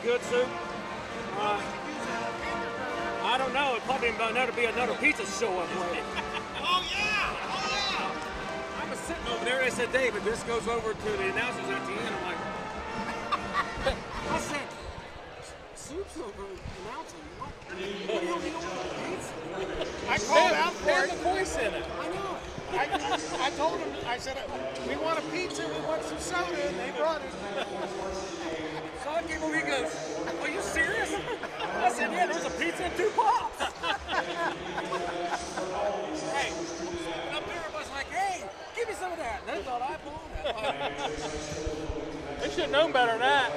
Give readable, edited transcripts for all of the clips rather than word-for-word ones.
good soup. I don't know. It probably be another pizza show up later. Oh yeah! I was sitting over there. They said, David, this goes over to the announcers at the end. I'm like, I said, soup's over announcing. What the hell do you want pizza? I called out for There's it. a voice in it. I know. I told him, I said, we want a pizza, we want some soda, and they brought it. So I came over, he goes, are you serious? I said, yeah, there's a pizza and 2 pops. Hey, up there was like, hey, give me some of that. And they thought I bought it. They should have known better than that.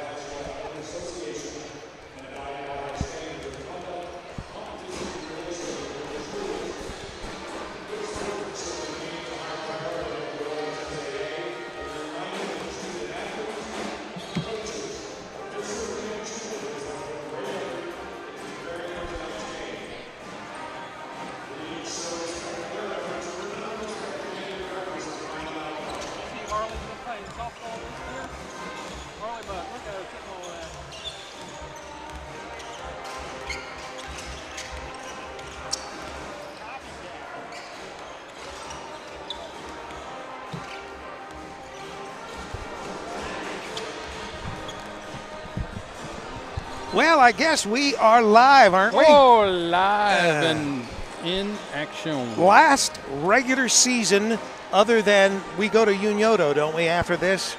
Well, I guess we are live, aren't we? Oh, live and in action. Last regular season, other than we go to Unyoto, don't we, after this?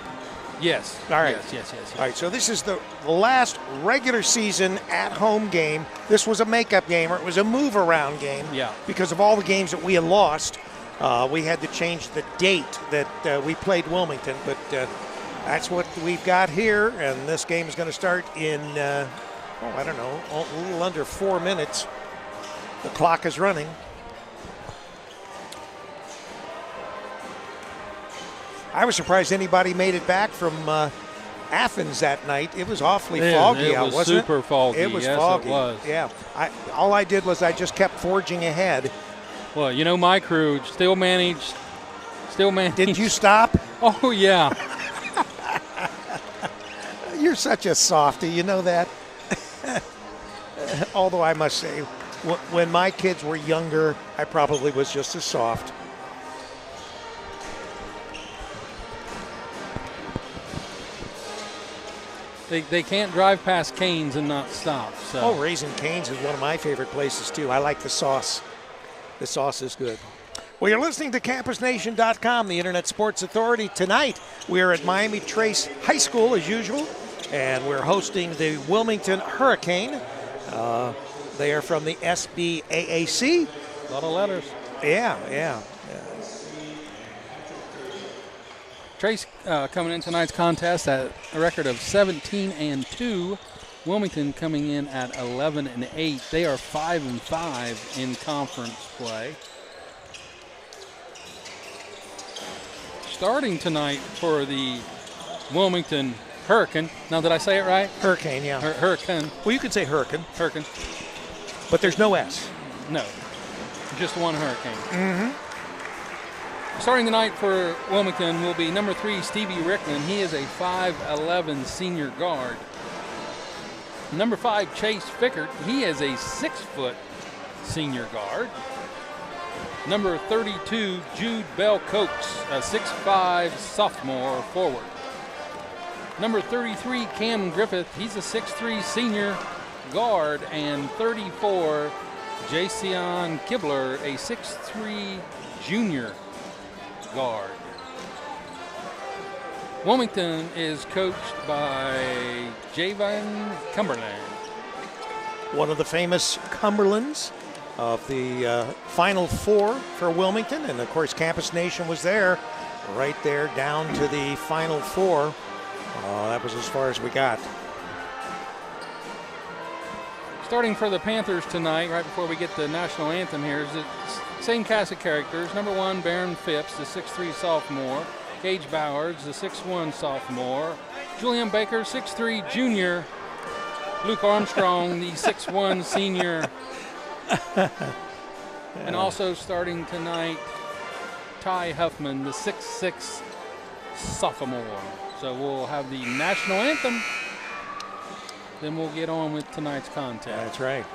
Yes. All right. Yes. All right, so this is the last regular season at-home game. This was a makeup game, or it was a move-around game. Yeah. Because of all the games that we had lost, we had to change the date that we played Wilmington. But that's what we've got here, and this game is going to start in, I don't know, a little under 4 minutes. The clock is running. I was surprised anybody made it back from Athens that night. It was awfully foggy out, wasn't it? Super foggy. It was yes, foggy. It was. Yeah. All I did was I just kept forging ahead. Well, you know, my crew still managed. Did you stop? Oh, yeah. You're such a softy, you know that? Although I must say, when my kids were younger, I probably was just as soft. They can't drive past Cane's and not stop. So. Oh, Raising Cane's is one of my favorite places, too. I like the sauce. The sauce is good. Well, you're listening to CampusNation.com, the Internet Sports Authority. Tonight, we're at Miami Trace High School, as usual, and we're hosting the Wilmington Hurricane. They are from the SBAAC. A lot of letters. Yeah. Trace coming in tonight's contest at a record of 17-2. Wilmington coming in at 11-8. They are 5-5 in conference play. Starting tonight for the Wilmington Hurricane. Now, did I say it right? Hurricane, yeah. Hurricane. Well, you could say Hurricane. Hurricane. But there's no S. No. Just one Hurricane. Mm-hmm. Starting tonight for Wilmington will be number 3, Stevie Rickman. He is a 5'11 senior guard. Number 5, Chase Fickert. He is a 6-foot senior guard. Number 32, Jude Bell Cokes, a 6'5 sophomore forward. Number 33, Cam Griffith. He's a 6'3 senior guard. And 34, Jason Kibler, a 6'3 junior guard. Wilmington is coached by Javan Cumberland. One of the famous Cumberlands of the Final Four for Wilmington. And, of course, Campus Nation was there, right there down to the Final Four. That was as far as we got. Starting for the Panthers tonight, right before we get the national anthem here, is the same cast of characters. Number 1, Baron Phipps, the 6'3 sophomore. Gage Bowers, the 6'1 sophomore. Julian Baker, 6'3 junior. Luke Armstrong, the 6'1 senior. And also starting tonight, Ty Huffman, the 6'6 sophomore. So we'll have the national anthem then we'll get on with tonight's contest. That's right.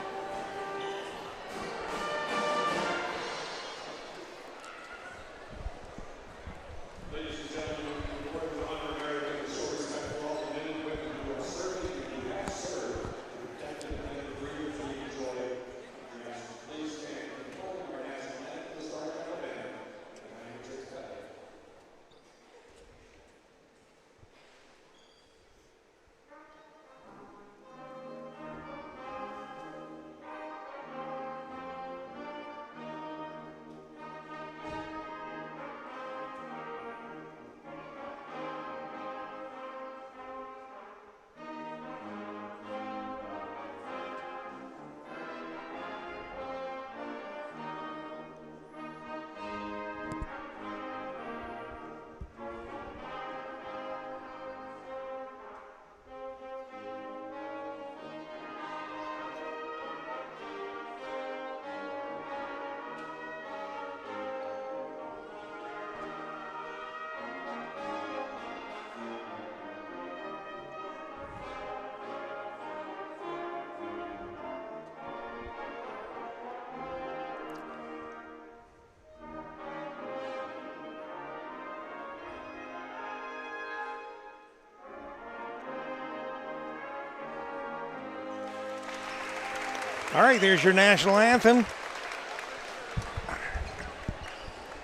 All right, there's your national anthem.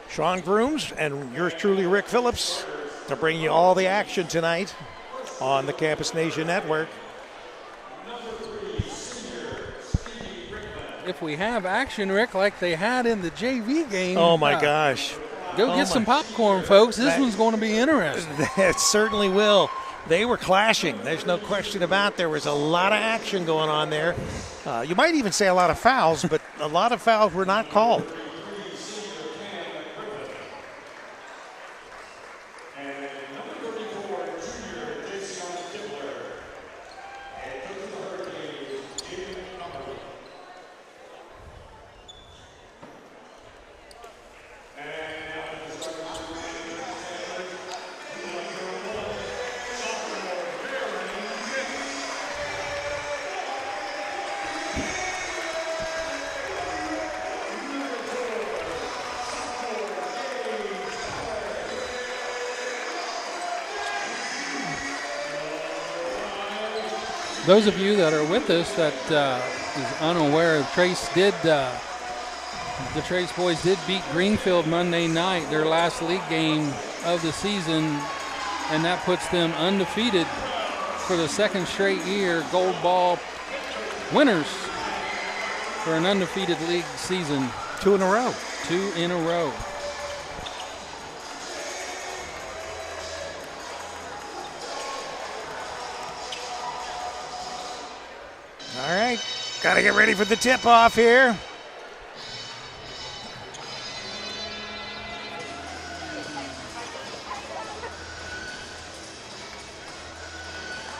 Sean Grooms and yours truly, Rick Phillips, to bring you all the action tonight on the Campus Nation Network. If we have action, Rick, like they had in the JV game. Oh, my gosh. Go get some popcorn, folks. This one's going to be interesting. It certainly will. They were clashing. There's no question about it. There was a lot of action going on there. You might even say a lot of fouls, but a lot of fouls were not called. Those of you that are with us that is unaware, the Trace boys did beat Greenfield Monday night, their last league game of the season, and that puts them undefeated for the second straight year, gold ball winners for an undefeated league season. 2 in a row. 2 in a row. All right, got to get ready for the tip-off here.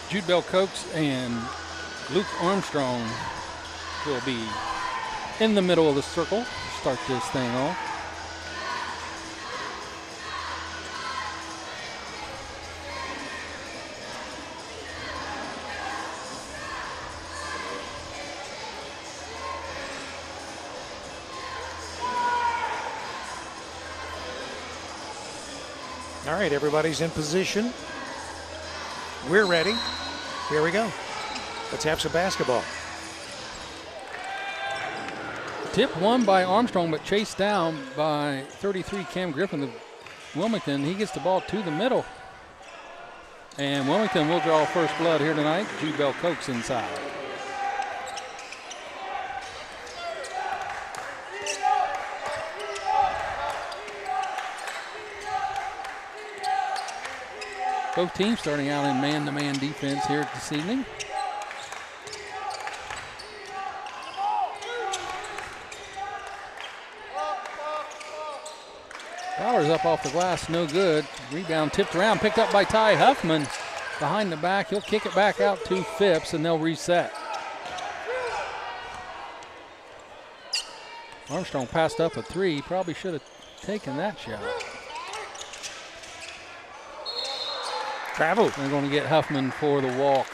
Jude Bell Cokes and Luke Armstrong will be in the middle of the circle to start this thing off. All right, everybody's in position. We're ready. Here we go. Let's have some basketball. Tip won by Armstrong, but chased down by 33 Cam Griffin of Wilmington. He gets the ball to the middle. And Wilmington will draw first blood here tonight. Jude Bell Cokes inside. Both teams starting out in man-to-man defense here this evening. Bowers up off the glass, no good. Rebound tipped around, picked up by Ty Huffman. Behind the back, he'll kick it back out to Phipps, and they'll reset. Armstrong passed up a three, probably should have taken that shot. Travel. They're going to get Huffman for the walk.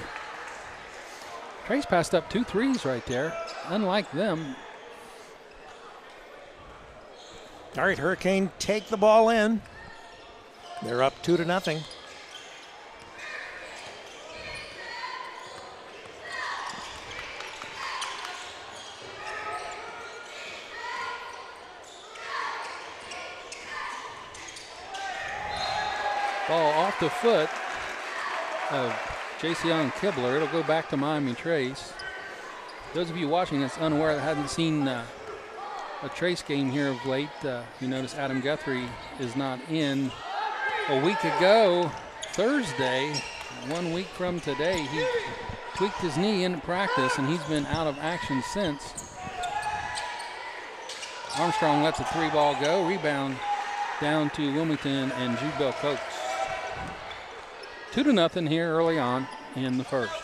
Trace passed up 2 threes right there, unlike them. All right, Hurricane take the ball in. They're up 2-0. Ball off the foot of Jason Kibler. It'll go back to Miami Trace. Those of you watching that's unaware that hadn't seen a Trace game here of late, you notice Adam Guthrie is not in. A week ago, Thursday, 1 week from today, he tweaked his knee in practice, and he's been out of action since. Armstrong lets a 3-ball go. Rebound down to Wilmington and Jude Bell Coates. 2-0 here early on in the first.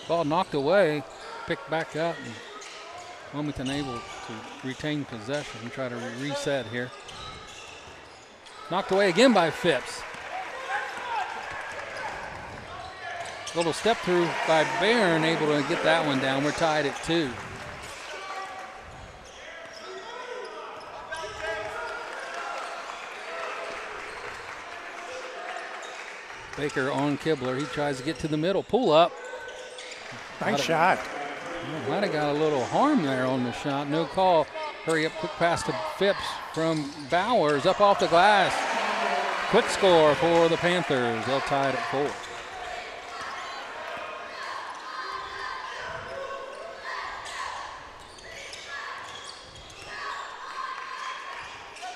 Ball knocked away, picked back up, and Wilmington able to retain possession and try to reset here. Knocked away again by Phipps. Little step through by Barron, able to get that one down. We're tied at 2. Baker on Kibler. He tries to get to the middle. Pull up. Nice shot. Might have got a little harm there on the shot. No call. Hurry up, quick pass to Phipps from Bowers. Up off the glass. Quick score for the Panthers. They'll tie it at 4.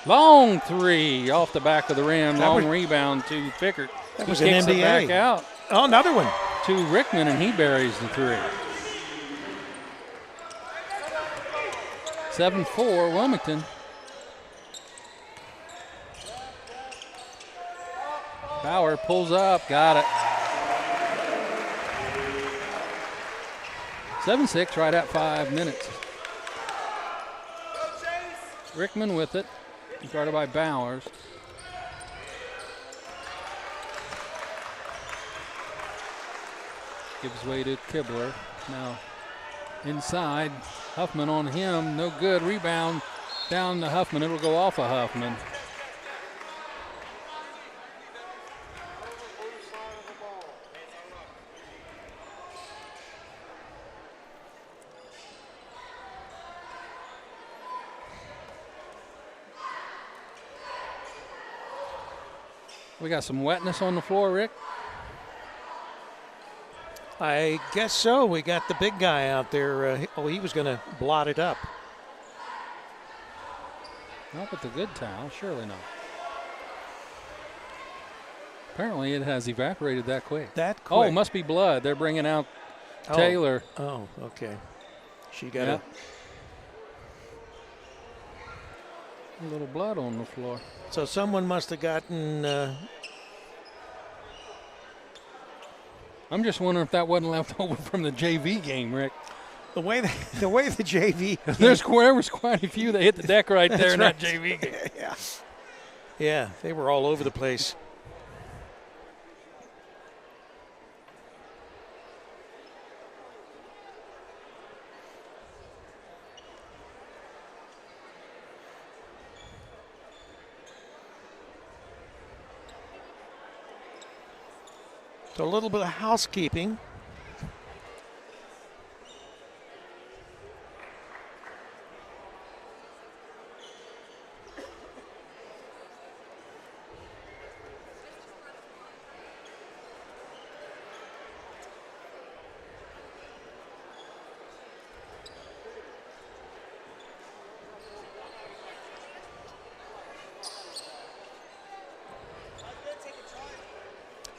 Long 3 off the back of the rim. Long rebound to Pickert. That he was kicks an NBA. it back out. Oh, another one. To Rickman, and he buries the 3. 7-4 Wilmington. Bauer pulls up, got it. 7-6 right at 5 minutes. Rickman with it, guarded by Bowers. Gives way to Kibler. Now inside, Huffman on him, no good. Rebound down to Huffman. It'll go off of Huffman. We got some wetness on the floor, Rick. I guess so. We got the big guy out there. He was going to blot it up. Not with the good towel, surely not. Apparently it has evaporated that quick. That quick. Oh, it must be blood. They're bringing out Taylor. Oh, okay. She got a little blood on the floor. So someone must have gotten... I'm just wondering if that wasn't left over from the JV game, Rick. The way the JV... There was quite a few that hit the deck right there in that JV game. Yeah, they were all over the place. So a little bit of housekeeping.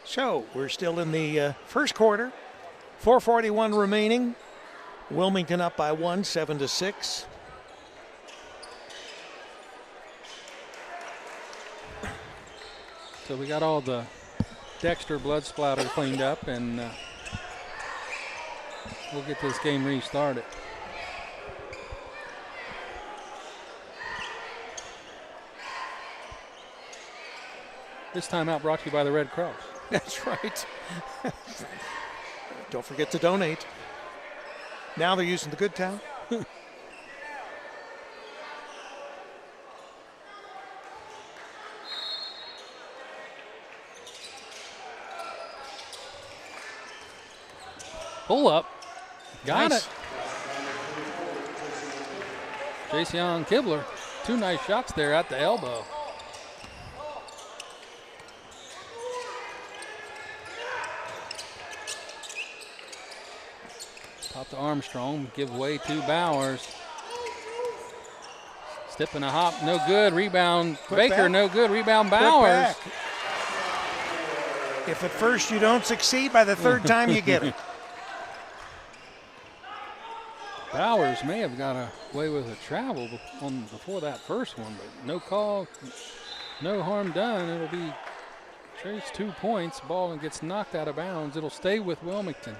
So we're still in the first quarter. 4:41 remaining. Wilmington up by 1, 7-6. So we got all the Dexter blood splatter cleaned up, and we'll get this game restarted. This timeout brought to you by the Red Cross. That's right. Don't forget to donate. Now they're using the good towel. Pull up. Got Nice. it. Jason Kibler. 2 nice shots there at the elbow. Out to Armstrong. Give way to Bowers. Step and a hop. No good. Rebound. Quick Baker. back. No good. Rebound Quick Bowers. back. If at first you don't succeed, by the third time you get it. Bowers may have got away with a travel before that first one, but no call, no harm done. It'll be Trace 2 points. Ball gets knocked out of bounds. It'll stay with Wilmington.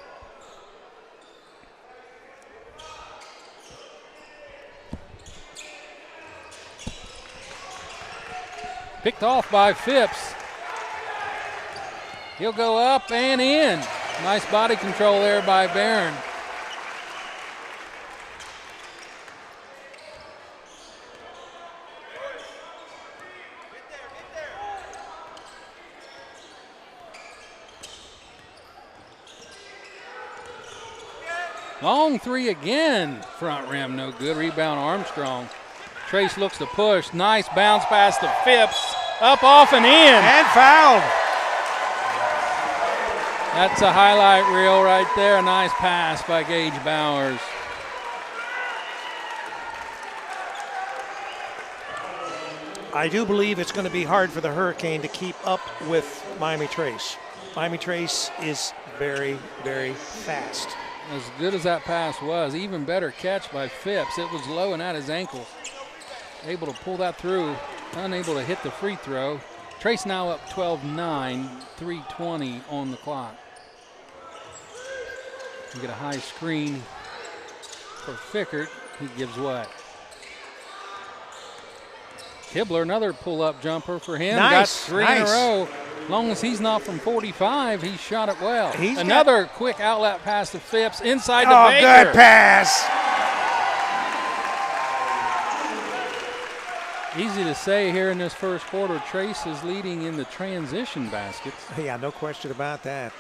Picked off by Phipps. He'll go up and in. Nice body control there by Barron. Long 3 again. Front rim, no good. Rebound Armstrong. Trace looks to push. Nice bounce pass to Phipps. Up, off, and in. And fouled. That's a highlight reel right there. A nice pass by Gage Bowers. I do believe it's going to be hard for the Hurricane to keep up with Miami Trace. Miami Trace is very, very fast. As good as that pass was, even better catch by Phipps. It was low and at his ankle. Able to pull that through, unable to hit the free throw. Trace now up 12-9, 3:20 on the clock. You get a high screen for Fickert. He gives way. Kibler, another pull-up jumper for him. Nice, Got 3 in a row. As long as he's not from 45, he shot it well. Another quick outlet pass to Phipps inside the Baker. Oh, good pass. Easy to say here in this first quarter, Trace is leading in the transition baskets. Yeah, no question about that.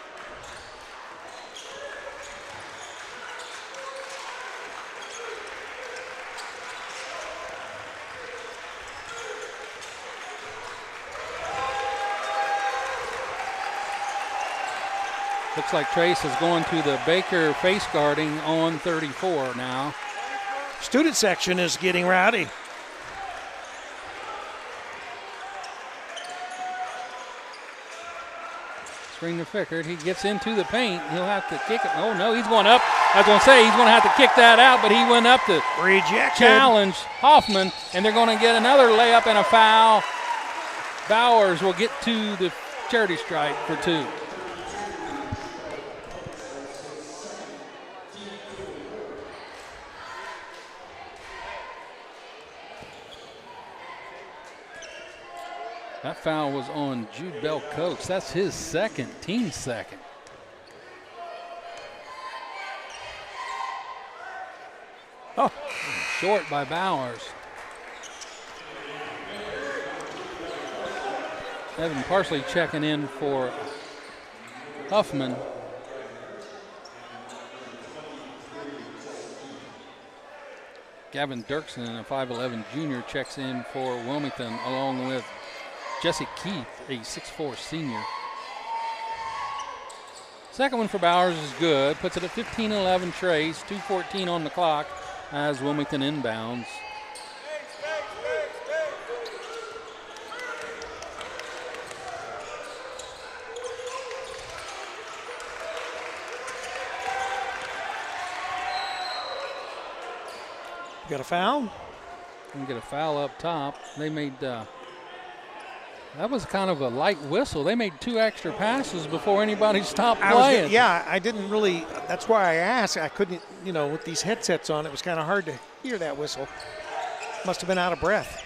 Looks like Trace is going to the Baker face guarding on 34 now. Student section is getting rowdy. Screen to Fickert. He gets into the paint. He'll have to kick it. Oh, no, he's going up. I was going to say he's going to have to kick that out, but he went up to challenge Hoffman, and they're going to get another layup and a foul. Bowers will get to the charity stripe for 2. That foul was on Jude Bell-Coates. That's his second, team second. Oh, short by Bowers. Evan Parsley checking in for Huffman. Gavin Dirksen, a 5'11 junior, checks in for Wilmington, along with Jesse Keith, a 6'4 senior. Second one for Bowers is good. Puts it at 15-11 Trace. 2:14 on the clock as Wilmington inbounds. Got a foul? And get a foul up top. They made that was kind of a light whistle. They made 2 extra passes before anybody stopped playing. I didn't really, that's why I asked. I couldn't, with these headsets on, it was kind of hard to hear that whistle. Must have been out of breath.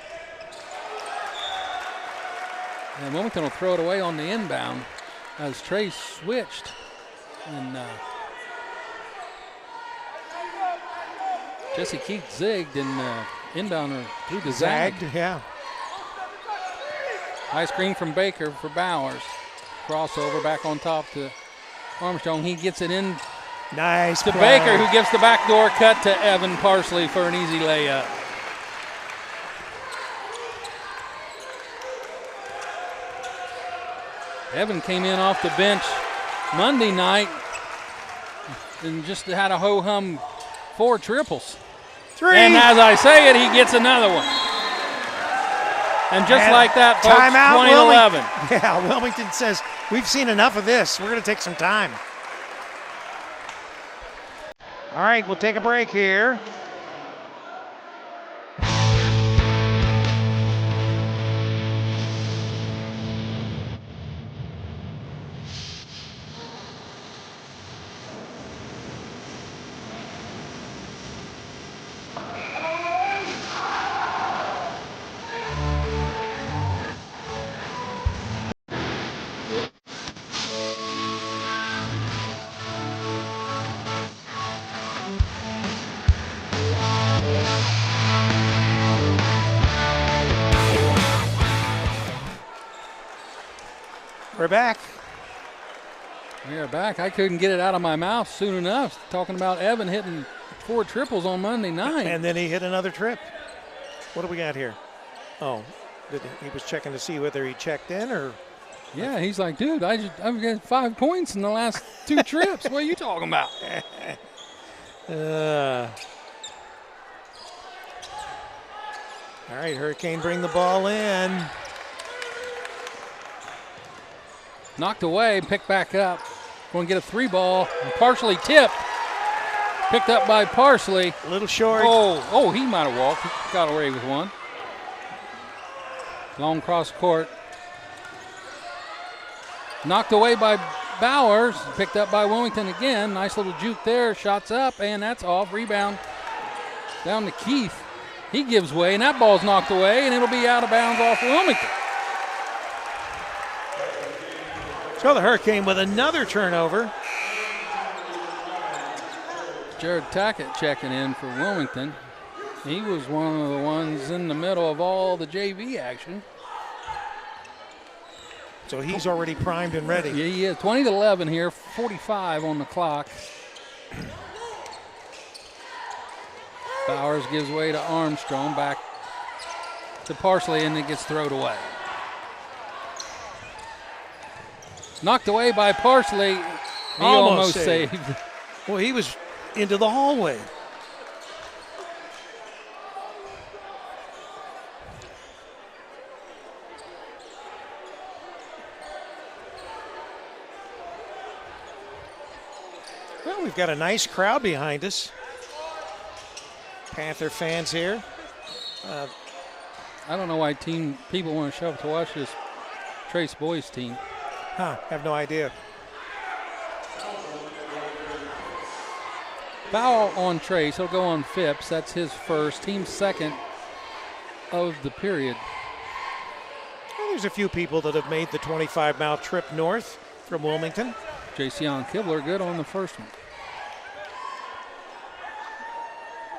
And Wilmington will throw it away on the inbound as Trace switched. And Jesse Keith zigged and inbounder through the zag. Yeah. High screen from Baker for Bowers. Crossover back on top to Armstrong. He gets it in Nice to play. Baker, who gives the backdoor cut to Evan Parsley for an easy layup. Evan came in off the bench Monday night and just had a ho-hum 4 triples. 3. And as I say it, he gets another one. And just like that, folks, timeout, 20-11. Yeah, Wilmington says, we've seen enough of this. We're going to take some time. All right, we'll take a break here. We're back. We are back. I couldn't get it out of my mouth soon enough, talking about Evan hitting 4 triples on Monday night. And then he hit another trip. What do we got here? Oh, he was checking to see whether he checked in or. Yeah, he's like, dude, I've got 5 points in the last 2 trips. What are you talking about? All right, Hurricane bring the ball in. Knocked away, picked back up. Going to get a 3 ball. Partially tipped. Picked up by Parsley. A little short. Oh, he might have walked. He got away with one. Long cross court. Knocked away by Bowers. Picked up by Wilmington again. Nice little juke there. Shots up, and that's off. Rebound down to Keith. He gives way, and that ball's knocked away, and it'll be out of bounds off Wilmington. So the Hurricane with another turnover. Jared Tackett checking in for Wilmington. He was one of the ones in the middle of all the JV action. So he's already primed and ready. Yeah, he is. 20-11 here, 45 on the clock. Bowers gives way to Armstrong, back to Parsley, and it gets thrown away. Knocked away by Parsley. He almost saved. Well, he was into the hallway. Well, we've got a nice crowd behind us. Panther fans here. I don't know why people want to show up to watch this Trace boys team. Have no idea. Foul on Trace. He'll go on Phipps. That's his first. Team second of the period. Well, there's a few people that have made the 25-mile trip north from Wilmington. Jayceon Kibler good on the first one.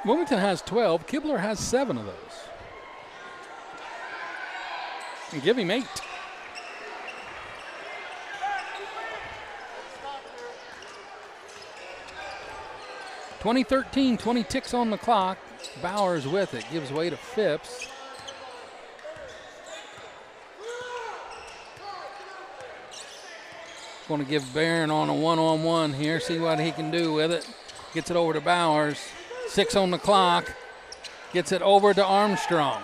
Wilmington has 12. Kibler has 7 of those. And give him 8. 20-13, 20 ticks on the clock. Bowers with it, gives way to Phipps. Going to give Barron on a one-on-one here, see what he can do with it. Gets it over to Bowers. 6 on the clock. Gets it over to Armstrong.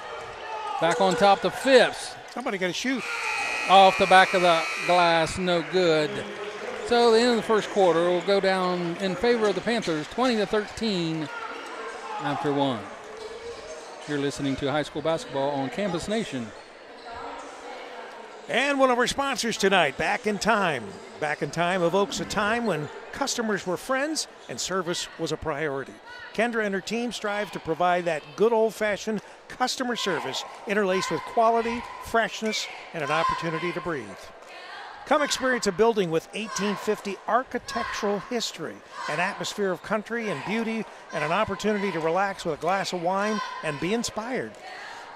Back on top to Phipps. Somebody got to shoot. Off the back of the glass, no good. So the end of the first quarter will go down in favor of the Panthers, 20-13 after 1. You're listening to high school basketball on Campus Nation. And one of our sponsors tonight, Back in Time. Back in Time evokes a time when customers were friends and service was a priority. Kendra and her team strive to provide that good old-fashioned customer service interlaced with quality, freshness, and an opportunity to breathe. Come experience a building with 1850 architectural history, an atmosphere of country and beauty, and an opportunity to relax with a glass of wine and be inspired.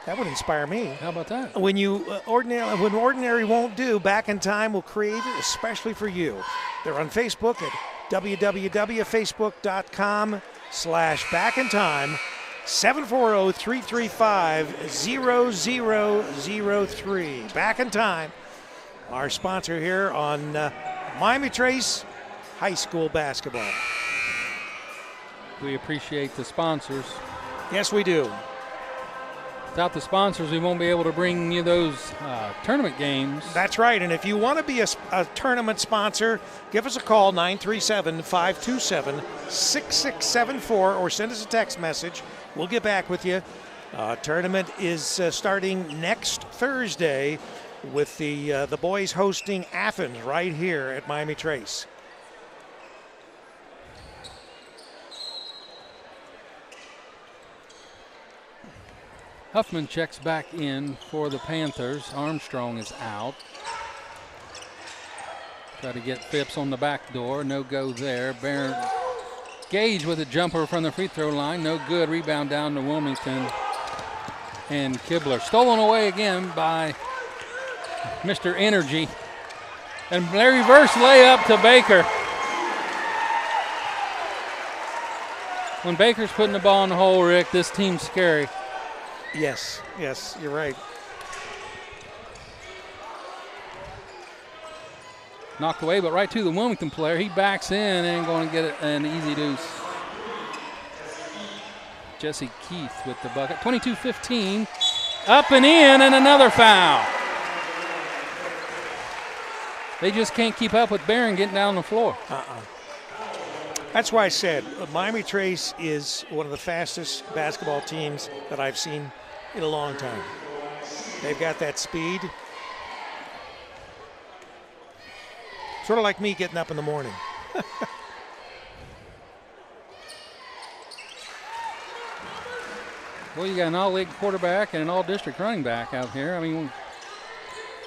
That would inspire me. How about that? When when ordinary won't do, Back in Time will create it especially for you. They're on Facebook at www.facebook.com/backintime, 740-335-0003. Back in Time, our sponsor here on Miami Trace High School Basketball. We appreciate the sponsors. Yes, we do. Without the sponsors, we won't be able to bring you those tournament games. That's right. And if you want to be a tournament sponsor, give us a call, 937-527-6674, or send us a text message. We'll get back with you. Tournament is starting next Thursday with the boys hosting Athens right here at Miami Trace. Huffman checks back in for the Panthers. Armstrong is out. Try to get Phipps on the back door. No go there. Barron Gage with a jumper from the free throw line. No good. Rebound down to Wilmington. And Kibler. Stolen away again by Mr. Energy. And their reverse layup to Baker. When Baker's putting the ball in the hole, Rick, this team's scary. Yes, you're right. Knocked away, but right to the Wilmington player. He backs in and going to get an easy deuce. Jesse Keith with the bucket. 22-15. Up and in, and another foul. They just can't keep up with Barron getting down the floor. That's why I said Miami Trace is one of the fastest basketball teams that I've seen in a long time. They've got that speed. Sort of like me getting up in the morning. Well, you got an all-league quarterback and an all-district running back out here. I mean,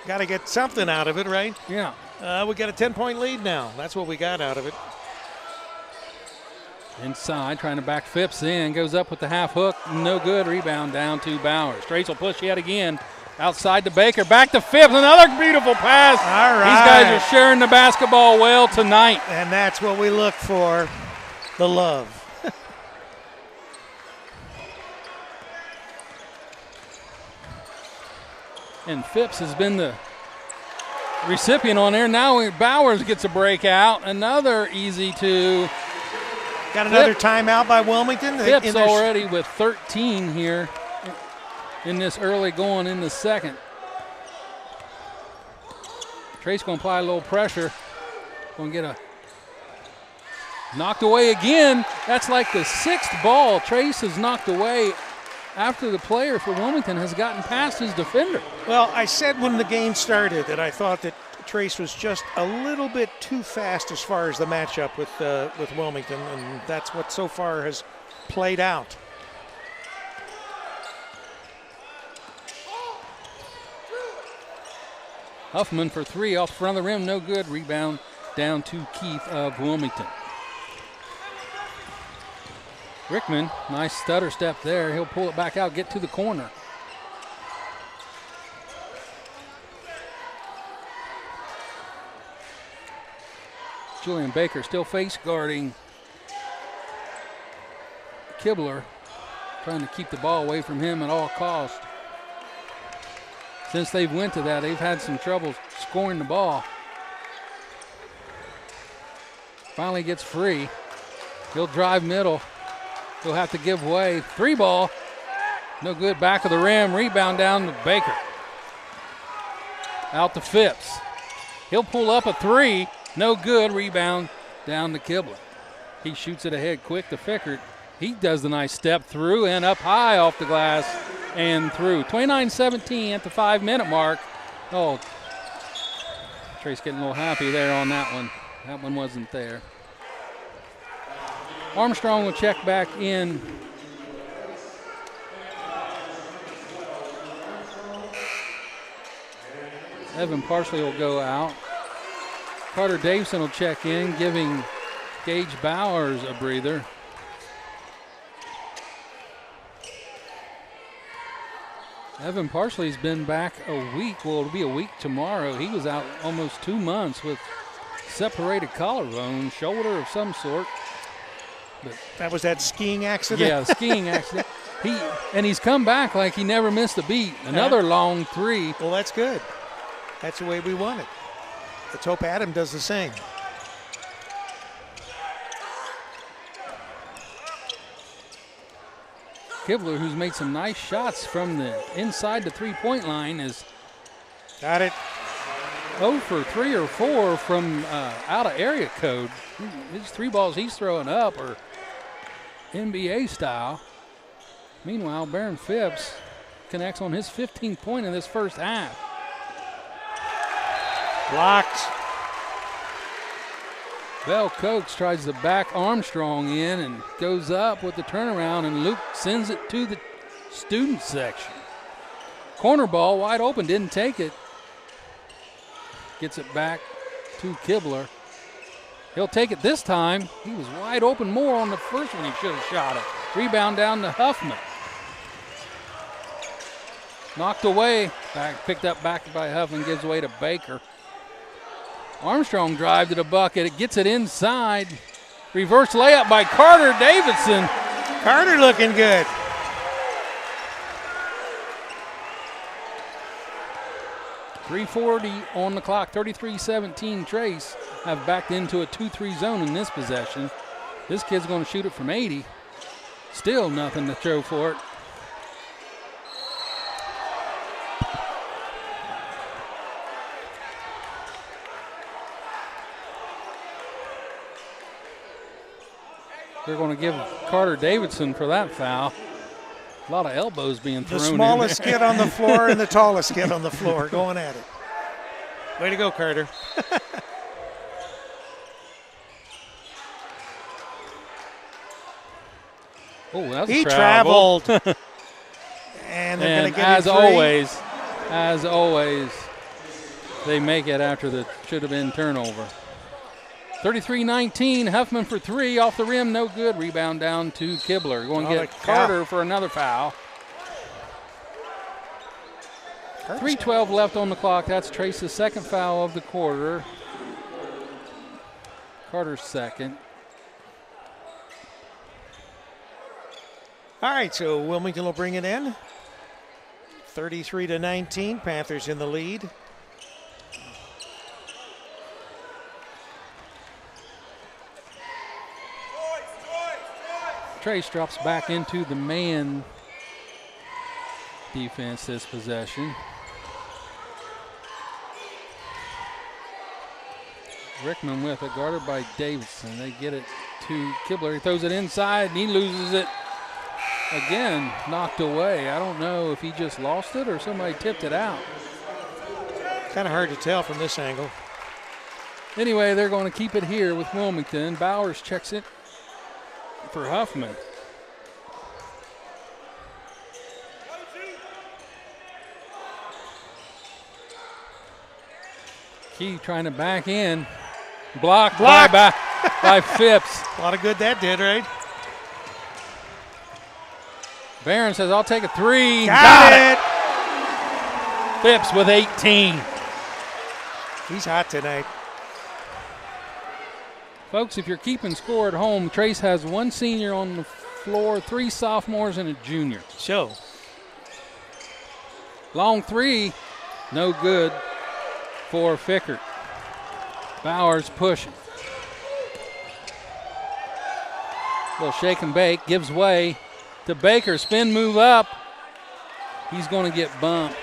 got to get something out of it, right? Yeah. We got a 10-point lead now. That's what we got out of it. Inside, trying to back Phipps in. Goes up with the half hook. No good. Rebound down to Bowers. Trace will push yet again. Outside to Baker. Back to Phipps. Another beautiful pass. All right. These guys are sharing the basketball well tonight. And that's what we look for, the love. And Phipps has been the recipient on there. Now Bowers gets a breakout. Another easy two. Got another timeout by Wilmington. Phipps already with 13 here in this early going in the second. Trace going to apply a little pressure. Going to get a knocked away again. That's like the sixth ball Trace has knocked away after the player for Wilmington has gotten past his defender. Well, I said when the game started that I thought that Trace was just a little bit too fast as far as the matchup with Wilmington, and that's what so far has played out. Huffman for three off the front of the rim, no good. Rebound down to Keith of Wilmington. Rickman, nice stutter step there. He'll pull it back out, get to the corner. Julian Baker still face guarding Kibler, trying to keep the ball away from him at all costs. Since they've went to that, they've had some trouble scoring the ball. Finally gets free. He'll drive middle. He'll have to give way. Three ball. No good. Back of the rim. Rebound down to Baker. Out to Phipps. He'll pull up a three. No good. Rebound down to Kibler. He shoots it ahead quick to Fickert. He does the nice step through and up high off the glass and through. 29-17 at the 5-minute mark. Oh, Trace getting a little happy there on that one. That one wasn't there. Armstrong will check back in. Evan Parsley will go out. Carter Davison will check in, giving Gage Bowers a breather. Evan Parsley's been back a week. Well, it'll be a week tomorrow. He was out almost 2 months with separated collarbone, shoulder of some sort. But that was that skiing accident? Yeah, skiing accident. He's come back like he never missed a beat. Another long three. Well, that's good. That's the way we want it. Let's hope Adam does the same. Kibler, who's made some nice shots from the inside the three-point line, is got it. 0 for 3 or 4 from out of area code. His 3 balls he's throwing up are NBA style. Meanwhile, Barron Phipps connects on his 15th point in this first half. Blocked. Bell Coates tries to back Armstrong in and goes up with the turnaround, and Luke sends it to the student section. Corner ball, wide open, didn't take it. Gets it back to Kibler. He'll take it this time. He was wide open more on the first one. He should have shot it. Rebound down to Huffman. Knocked away. Picked up back by Huffman. Gives away to Baker. Armstrong drive to the bucket. It gets it inside. Reverse layup by Carter Davidson. Carter looking good. .340 on the clock. 33-17 Trace have backed into a 2-3 zone in this possession. This kid's going to shoot it from 80. Still nothing to show for it. They're going to give Carter Davidson for that foul. A lot of elbows being thrown. The smallest kid on the floor and the tallest kid on the floor going at it. Way to go, Carter. Oh, that's he traveled. And they're going to get it as always, they make it after the should have been turnover. 33-19, Huffman for 3, off the rim, no good. Rebound down to Kibler. Going to get Carter for another foul. 3:12 left on the clock. That's Trace's second foul of the quarter. Carter's second. All right, so Wilmington will bring it in. 33-19, Panthers in the lead. Trace drops back into the man defense this possession. Rickman with it, guarded by Davidson. They get it to Kibler. He throws it inside, and he loses it again, knocked away. I don't know if he just lost it or somebody tipped it out. Kind of hard to tell from this angle. Anyway, they're going to keep it here with Wilmington. Bowers checks it for Huffman. Key trying to back in. Blocked. by Phipps. A lot of good that did, right? Barron says, I'll take a 3. Got it. Phipps with 18. He's hot tonight. Folks, if you're keeping score at home, Trace has 1 senior on the floor, 3 sophomores, and a junior. So. Long 3, no good for Fickert. Bowers pushing. Little shake and bake, gives way to Baker. Spin move up. He's going to get bumped.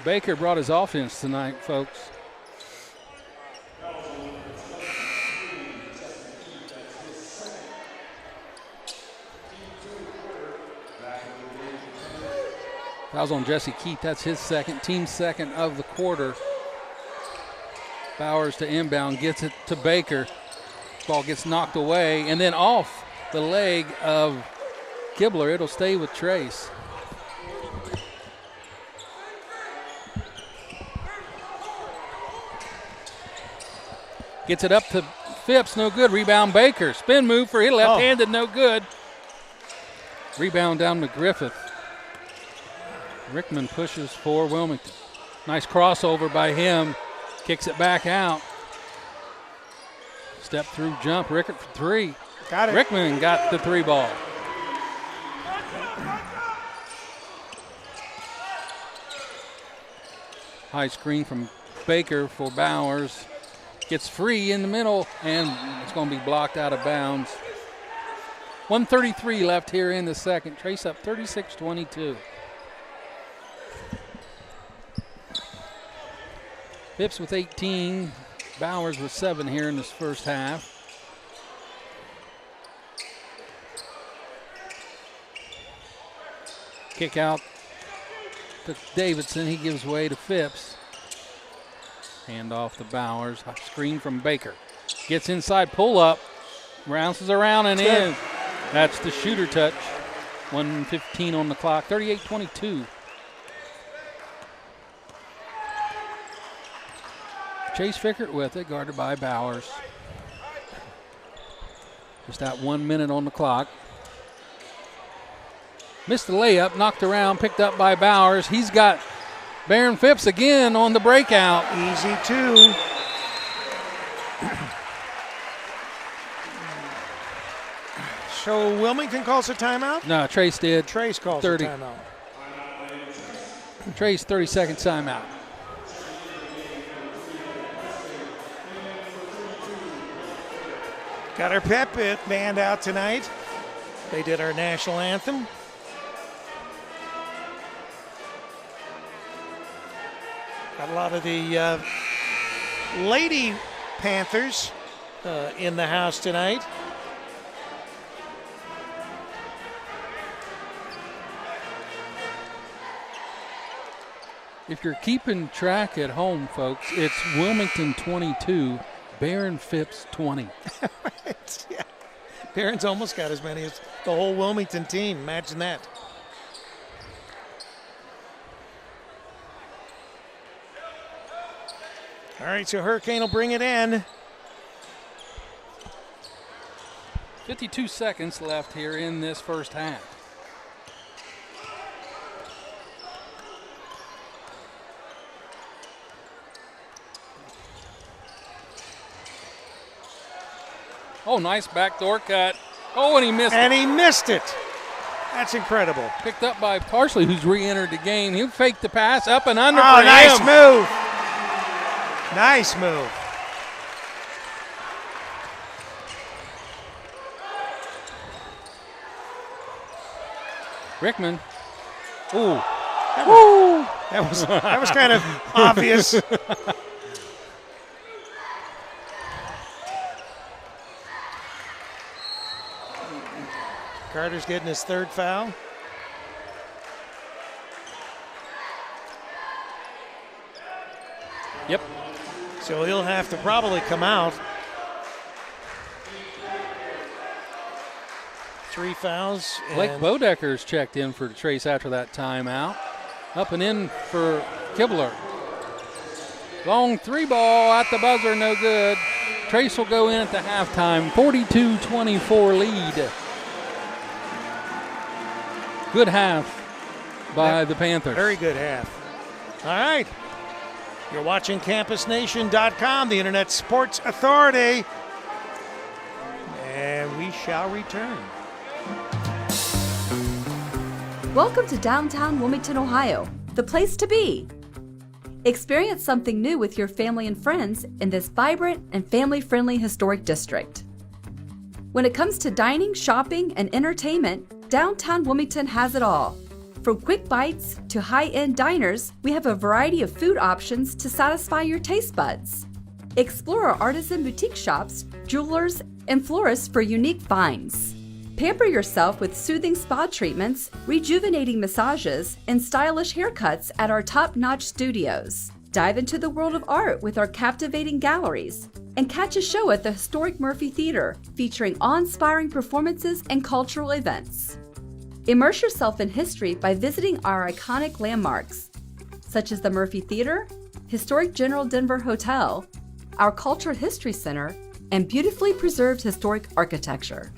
Baker brought his offense tonight, folks. Fouls on Jesse Keith. That's his second, team second of the quarter. Bowers to inbound, gets it to Baker. baseball gets knocked away and then off the leg of Kibler. It'll stay with Trace. Gets it up to Phipps, no good. Rebound Baker. Spin move for him, left-handed, no good. Rebound down to Griffith. Rickman pushes for Wilmington. Nice crossover by him. Kicks it back out. Step through jump. Rickert for three. Got it. Rickman got the three ball. High screen from Baker for Bowers. Gets free in the middle, and it's going to be blocked out of bounds. 1:33 left here in the second. Trace up 36-22. Phipps with 18. Bowers with 7 here in this first half. Kick out to Davidson. He gives way to Phipps. Hand off to Bowers. Screen from Baker. Gets inside, pull up. Bounces around and in. That's the shooter touch. 1:15 on the clock. 38-22. Chase Fickert with it, guarded by Bowers. Just that 1 minute on the clock. Missed the layup, knocked around, picked up by Bowers. He's got Baron Phipps again on the breakout. Easy two. So Wilmington calls a timeout? No, Trace did. Trace calls 30. a timeout. Trace 30-second timeout. Got our pep band out tonight. They did our national anthem. Got a lot of the Lady Panthers in the house tonight. If you're keeping track at home, folks, it's Wilmington 22, Baron Phipps 20. Right, yeah. Barron's almost got as many as the whole Wilmington team. Imagine that. All right, so Hurricane will bring it in. 52 seconds left here in this first half. Oh, nice backdoor cut. Oh, and he missed And it. he missed it. That's incredible. Picked up by Parsley, who's re-entered the game. He'll fake the pass up and under Oh, for nice him. move. Nice move. Rickman. Ooh. That was kind of obvious. Carter's getting his third foul. Yep. So he'll have to probably come out. 3 fouls. Blake and Bodecker's checked in for Trace after that timeout. Up and in for Kibler. Long three ball at the buzzer, no good. Trace will go in at the halftime, 42-24 lead. Good half by the Panthers. Very good half. All right. You're watching CampusNation.com, the Internet Sports Authority. And we shall return. Welcome to downtown Wilmington, Ohio, the place to be. Experience something new with your family and friends in this vibrant and family-friendly historic district. When it comes to dining, shopping, and entertainment, downtown Wilmington has it all. From quick bites to high-end diners, we have a variety of food options to satisfy your taste buds. Explore our artisan boutique shops, jewelers, and florists for unique finds. Pamper yourself with soothing spa treatments, rejuvenating massages, and stylish haircuts at our top-notch studios. Dive into the world of art with our captivating galleries, and catch a show at the historic Murphy Theater featuring awe-inspiring performances and cultural events. Immerse yourself in history by visiting our iconic landmarks, such as the Murphy Theater, historic General Denver Hotel, our Cultural History Center, and beautifully preserved historic architecture.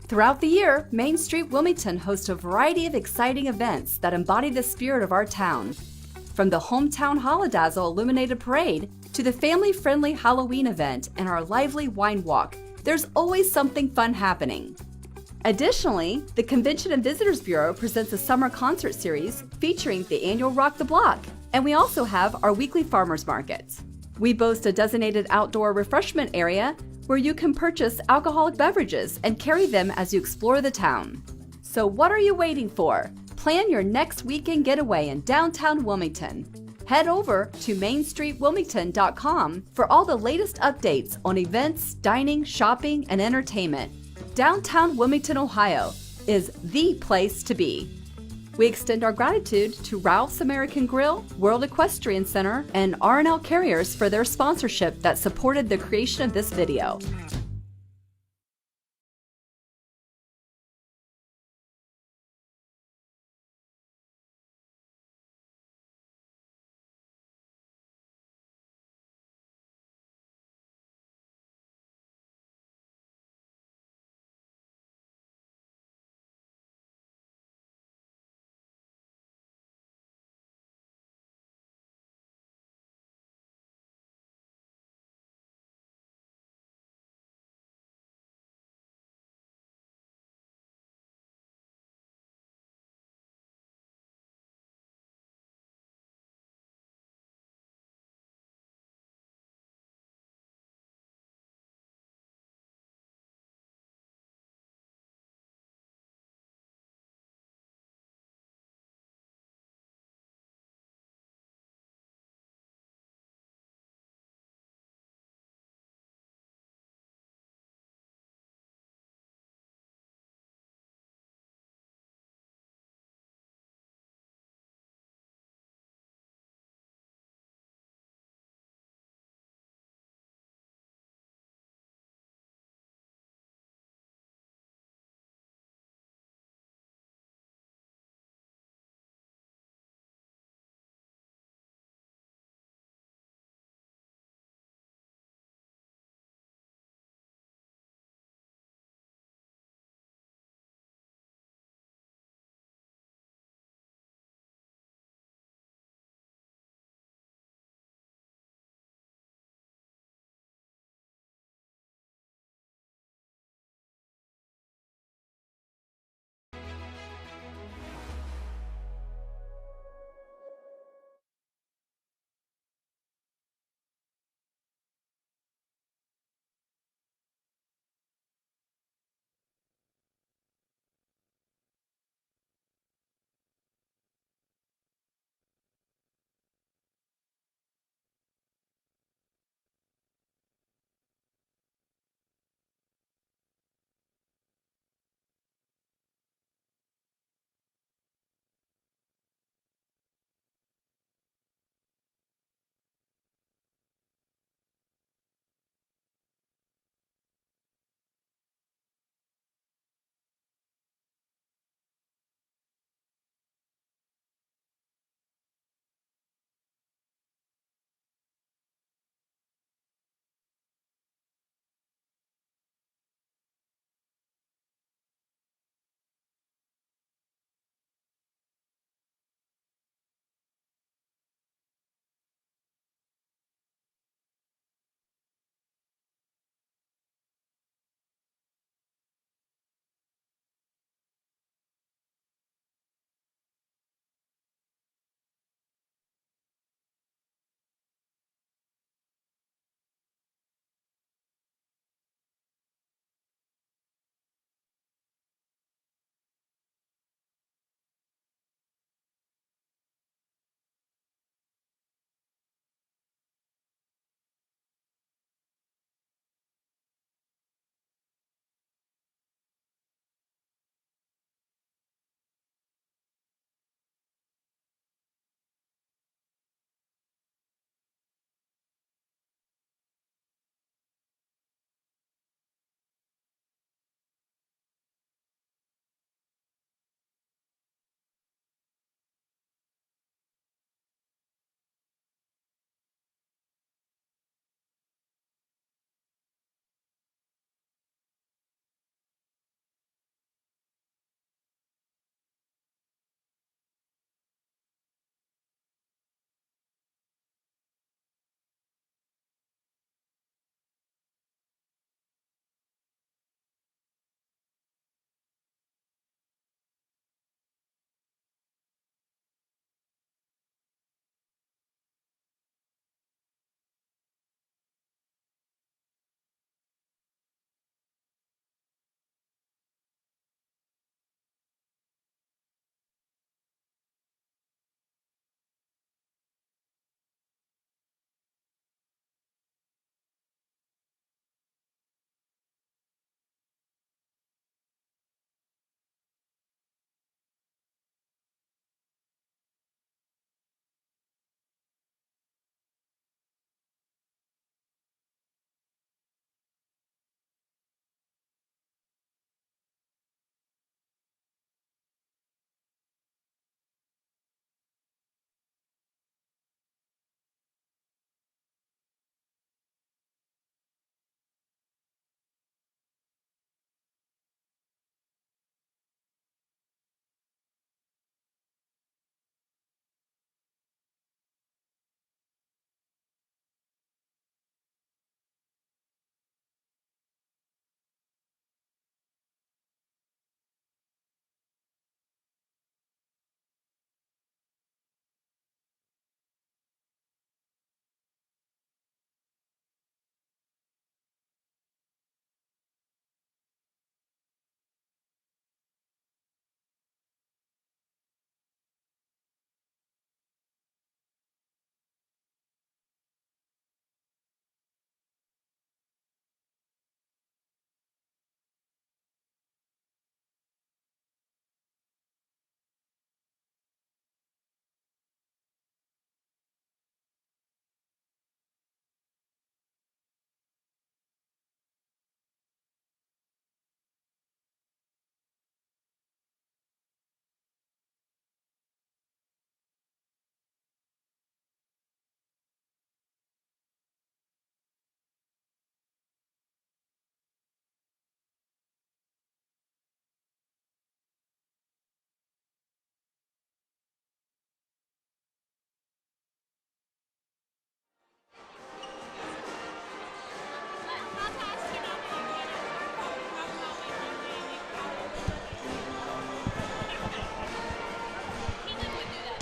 Throughout the year, Main Street Wilmington hosts a variety of exciting events that embody the spirit of our town. From the Hometown Holodazzle Illuminated Parade to the family-friendly Halloween event and our lively wine walk, there's always something fun happening. Additionally, the Convention and Visitors Bureau presents a summer concert series featuring the annual Rock the Block, and we also have our weekly farmers markets. We boast a designated outdoor refreshment area where you can purchase alcoholic beverages and carry them as you explore the town. So what are you waiting for? Plan your next weekend getaway in downtown Wilmington. Head over to mainstreetwilmington.com for all the latest updates on events, dining, shopping, and entertainment. Downtown Wilmington, Ohio is the place to be. We extend our gratitude to Ralph's American Grill, World Equestrian Center, and R&L Carriers for their sponsorship that supported the creation of this video.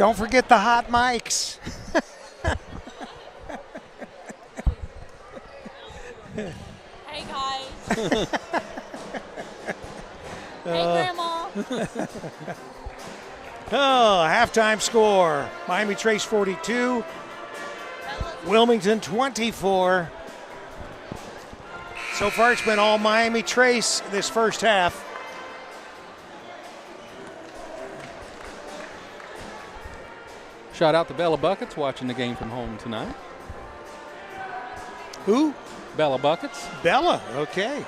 Don't forget the hot mics. Hey guys. Hey Grandma. Oh, halftime score. Miami Trace 42, Wilmington 24. So far it's been all Miami Trace this first half. Shout out to Bella Buckets watching the game from home tonight. Who? Bella Buckets. Bella, okay.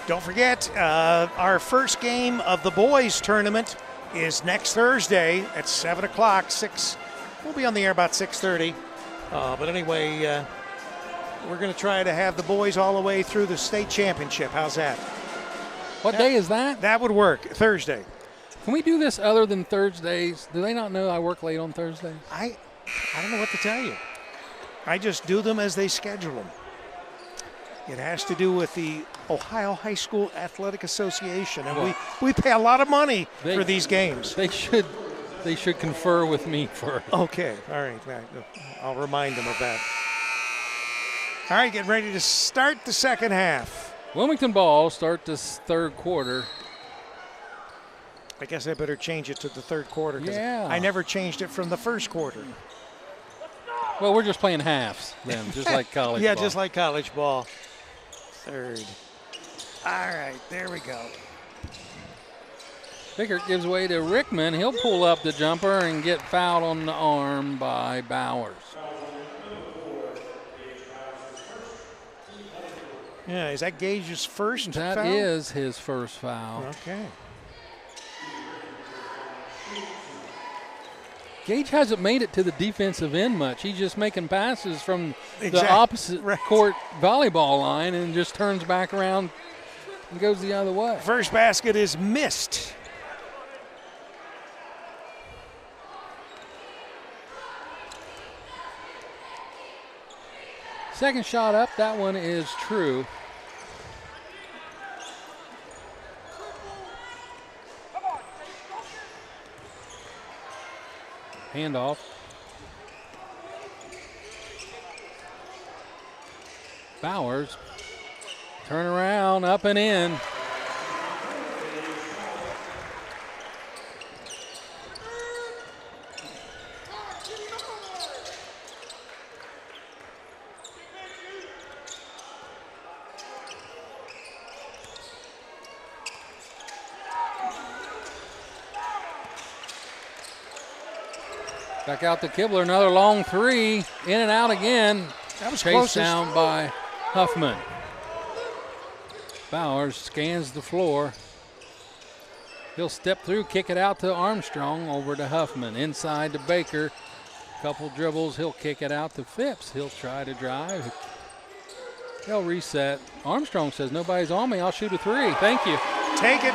Don't forget, our first game of the boys tournament is next Thursday at 7 o'clock, 6. We'll be on the air about 6:30. But anyway, we're going to try to have the boys all the way through the state championship. How's that? What day is that? That would work, Thursday. Can we do this other than Thursdays? Do they not know I work late on Thursdays? I don't know what to tell you. I just do them as they schedule them. It has to do with the Ohio High School Athletic Association, and we pay a lot of money for these games. They should confer with me first. Okay, all right. I'll remind them of that. All right, getting ready to start the second half. Wilmington ball start this third quarter. I guess I better change it to the third quarter because Yeah. I never changed it from the first quarter. Well, we're just playing halves then, just like college Yeah, ball. just like college ball. Third. All right, there we go. Pickert gives way to Rickman. He'll pull up the jumper and get fouled on the arm by Bowers. Yeah, is that Gage's first That foul? is his first foul. Okay. Gage hasn't made it to the defensive end much. He's just making passes from the Exactly. opposite Right. court volleyball line and just turns back around and goes the other way. First basket is missed. Second shot up, that one is true. Handoff. Bowers. Turn around, up and in. Back out to Kibler, another long three, in and out again. That was Chased closest. down by Huffman. Bowers scans the floor. He'll step through, kick it out to Armstrong, over to Huffman. Inside to Baker. Couple dribbles, he'll kick it out to Phipps. He'll try to drive. They'll reset. Armstrong says, nobody's on me, I'll shoot a three. Thank you. Take it.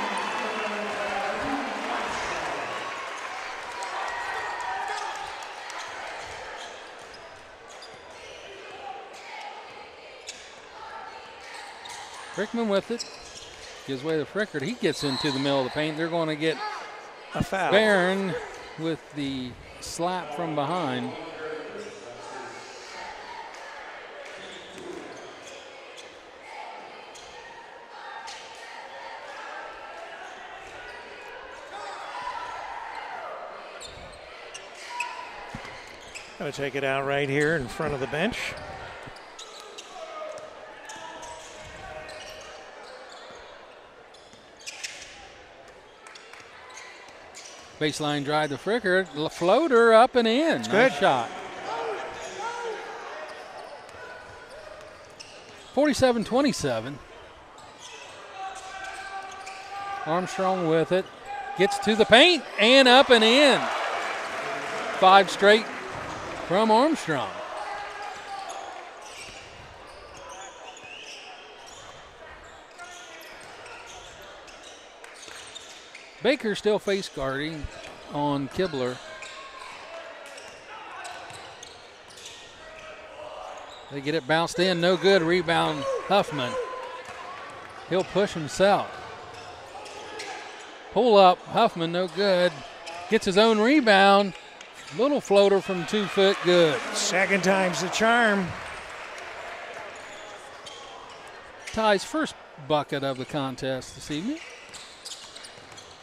Rickman with it. Gives way to Frickert. He gets into the middle of the paint. They're going to get A foul. Barron with the slap from behind. Going to take it out right here in front of the bench. Baseline drive to Frickert. Floater up and in. Nice good. shot. 47-27. Armstrong with it. Gets to the paint and up and in. 5 straight from Armstrong. Baker still face guarding on Kibler. They get it bounced in, no good. Rebound Huffman. He'll push himself. Pull up. Huffman, no good. Gets his own rebound. Little floater from 2 foot, good. Second time's the charm. Ty's first bucket of the contest this evening.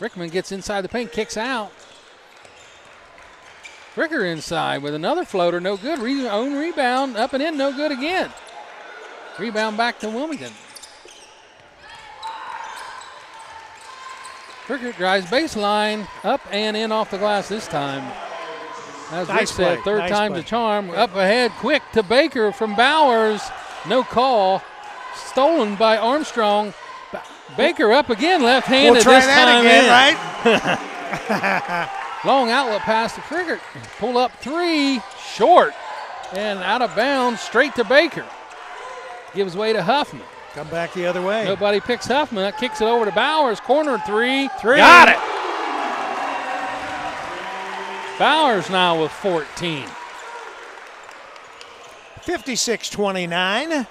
Rickman gets inside the paint, kicks out. Ricker inside with another floater, no good. Own rebound, up and in, no good again. Rebound back to Wilmington. Ricker drives baseline, up and in off the glass this time. As Rick said, third time's a charm. Up ahead, quick to Baker from Bowers. No call. Stolen by Armstrong. Baker up again, left-handed We'll try this that time again, right? Long outlet pass to Friggert. Pull up three, short, and out of bounds, straight to Baker. Gives way to Huffman. Come back the other way. Nobody picks Huffman. That kicks it over to Bowers. Corner three. Got it. Bowers now with 14. 56-29.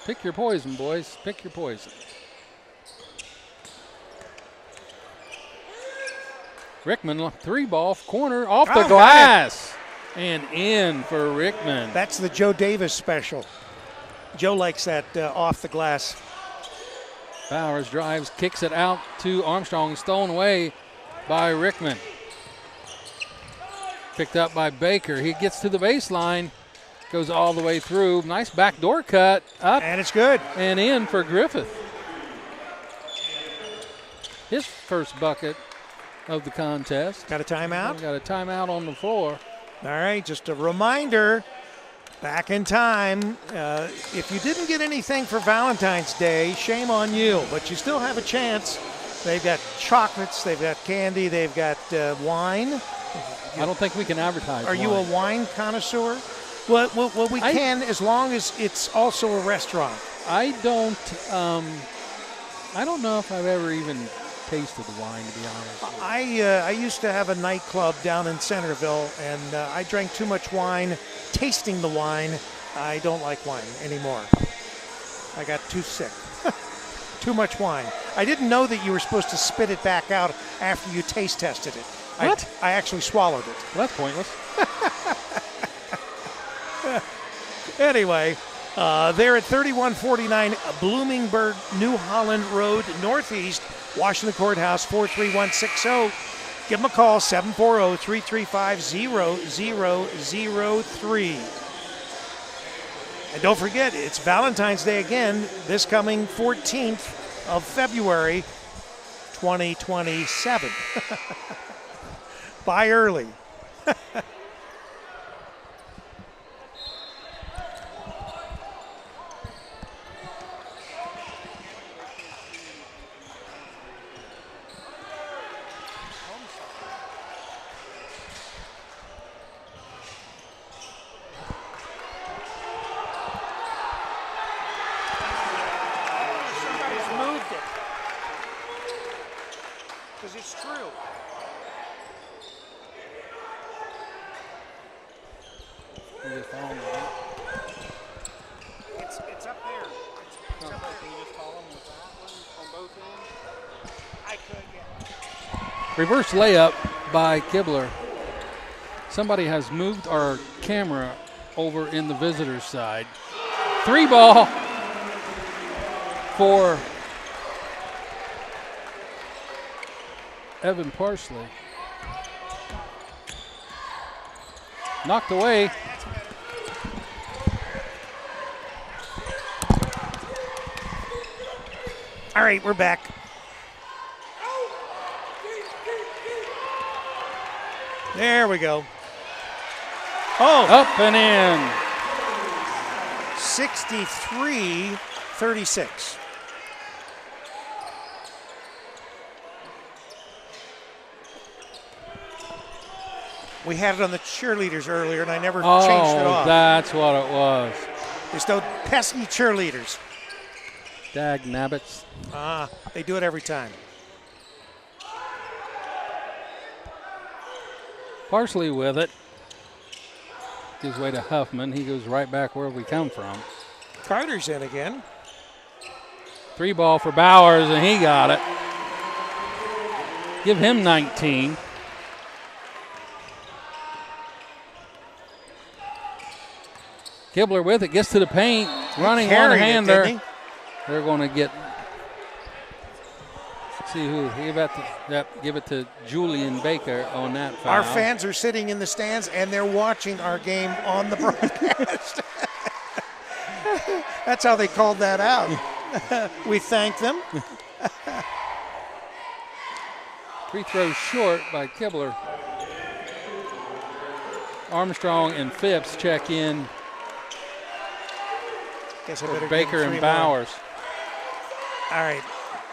Pick your poison, boys. Pick your poison. Rickman, three ball, corner, off the glass. And in for Rickman. That's the Joe Davis special. Joe likes that off the glass. Bowers drives, kicks it out to Armstrong. Stolen away by Rickman. Picked up by Baker. He gets to the baseline, goes all the way through. Nice backdoor cut up. And it's good. And in for Griffith. His first bucket of the contest. Got a timeout? Got a timeout on the floor. All right, just a reminder, back in time, if you didn't get anything for Valentine's Day, shame on you, but you still have a chance. They've got chocolates, they've got candy, they've got wine. I don't think we can advertise. Are you a wine connoisseur? Well, we can, as long as it's also a restaurant. I don't know if I've ever even tasted the wine, to be honest. I used to have a nightclub down in Centerville, and I drank too much wine. Tasting the wine, I don't like wine anymore. I got too sick. Too much wine. I didn't know that you were supposed to spit it back out after you taste tested it. What? I actually swallowed it. Well, that's pointless. Anyway, they're at 3149 Bloomingburg, New Holland Road, Northeast, Washington Courthouse, 43160. Give them a call, 740-335-0003. And don't forget, it's Valentine's Day again, this coming 14th of February, 2027. Buy early. It's true. It's up there. It's up there. Can you just call them with that one on both ends? I could, yeah. Reverse layup by Kibler. Somebody has moved our camera over in the visitor's side. Three ball for Evan Parsley. Knocked away. All right, we're back. There we go. Oh. Up and in. 63-36. We had it on the cheerleaders earlier, and I never changed it off. Oh, that's what it was. It's those pesky cheerleaders. Dag nabbits. They do it every time. Parsley with it. Gives way to Huffman. He goes right back where we come from. Carter's in again. 3 ball for Bowers, and he got it. Give him 19. Kibler with it, gets to the paint, running one-hander. They're going to get, see who, give it to Julian Baker on that foul. Our fans are sitting in the stands, and they're watching our game on the broadcast. That's how they called that out. We thank them. Free throw short by Kibler. Armstrong and Phipps check in for Baker and Bowers. All right,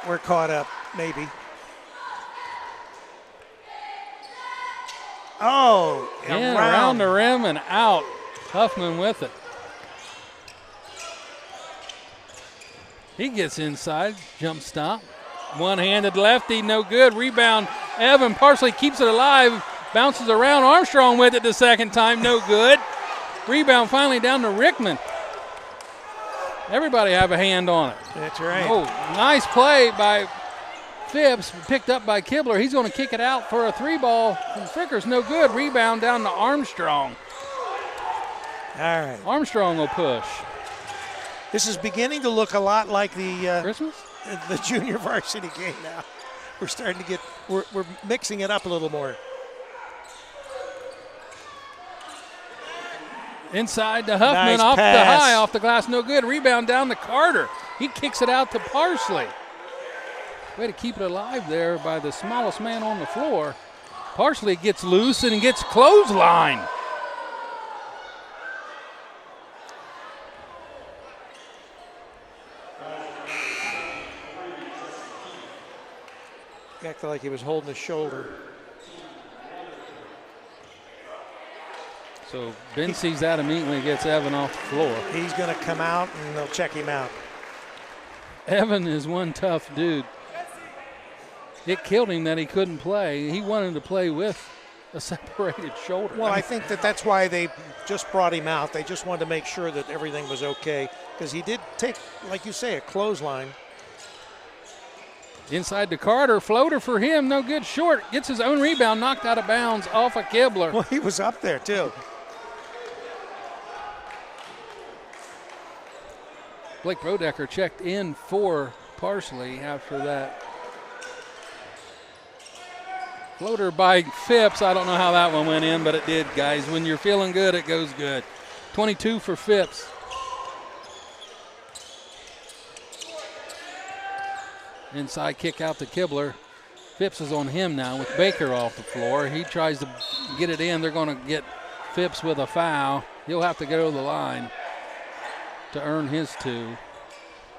we're caught up, maybe. Oh, and around the rim and out. Huffman with it. He gets inside, jump stop. One-handed lefty, no good. Rebound, Evan Parsley keeps it alive, bounces around. Armstrong with it the second time, no good. Rebound finally down to Rickman. Everybody have a hand on it. That's right. Oh, nice play by Phipps, picked up by Kibler. He's going to kick it out for a 3-ball from Frickers, no good. Rebound down to Armstrong. All right. Armstrong will push. This is beginning to look a lot like the Christmas? The junior varsity game now. We're starting to get, we're mixing it up a little more. Inside to Huffman, Nice off pass. the high, off the glass, no good. Rebound down to Carter. He kicks it out to Parsley. Way to keep it alive there by the smallest man on the floor. Parsley gets loose and gets clothesline. Acted like he was holding his shoulder. So Ben sees that immediately, gets Evan off the floor. He's going to come out and they'll check him out. Evan is one tough dude. It killed him that he couldn't play. He wanted to play with a separated shoulder. Well, I think that's why they just brought him out. They just wanted to make sure that everything was okay, because he did take, like you say, a clothesline. Inside to Carter, floater for him, no good, short. Gets his own rebound, knocked out of bounds off of Kibler. Well, he was up there too. Blake Brodecker checked in for Parsley after that. Floater by Phipps. I don't know how that one went in, but it did, guys. When you're feeling good, it goes good. 22 for Phipps. Inside kick out to Kibler. Phipps is on him now with Baker off the floor. He tries to get it in. They're going to get Phipps with a foul. He'll have to go to the line to earn his 2.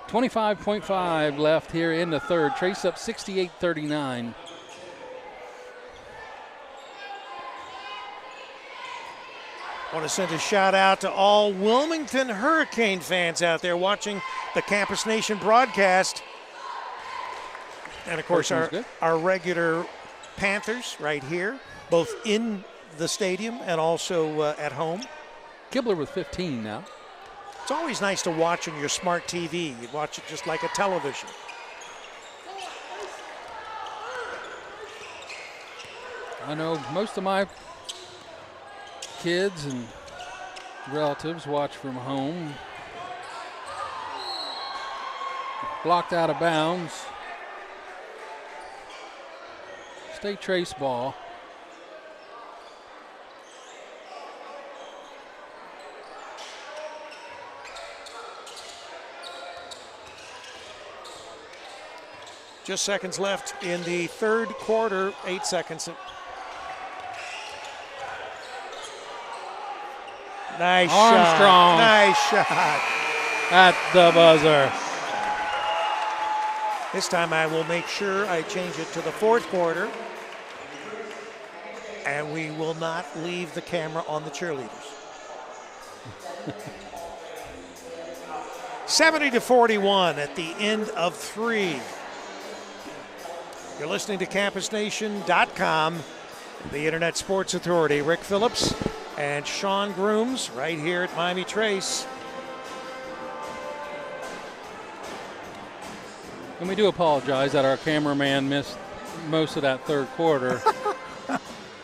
25.5 left here in the third. Trace up 68-39. I want to send a shout out to all Wilmington Hurricane fans out there watching the Campus Nation broadcast. And of course our regular Panthers right here, both in the stadium and also at home. Kibler with 15 now. It's always nice to watch on your smart TV. You watch it just like a television. I know most of my kids and relatives watch from home. Blocked out of bounds. Stay trace ball. Just seconds left in the third quarter, 8 seconds. Nice Armstrong. shot. Nice shot. At the buzzer. This time I will make sure I change it to the fourth quarter. And we will not leave the camera on the cheerleaders. 70-41 at the end of 3. You're listening to CampusNation.com, the Internet Sports Authority. Rick Phillips and Sean Grooms right here at Miami Trace. And we do apologize that our cameraman missed most of that third quarter.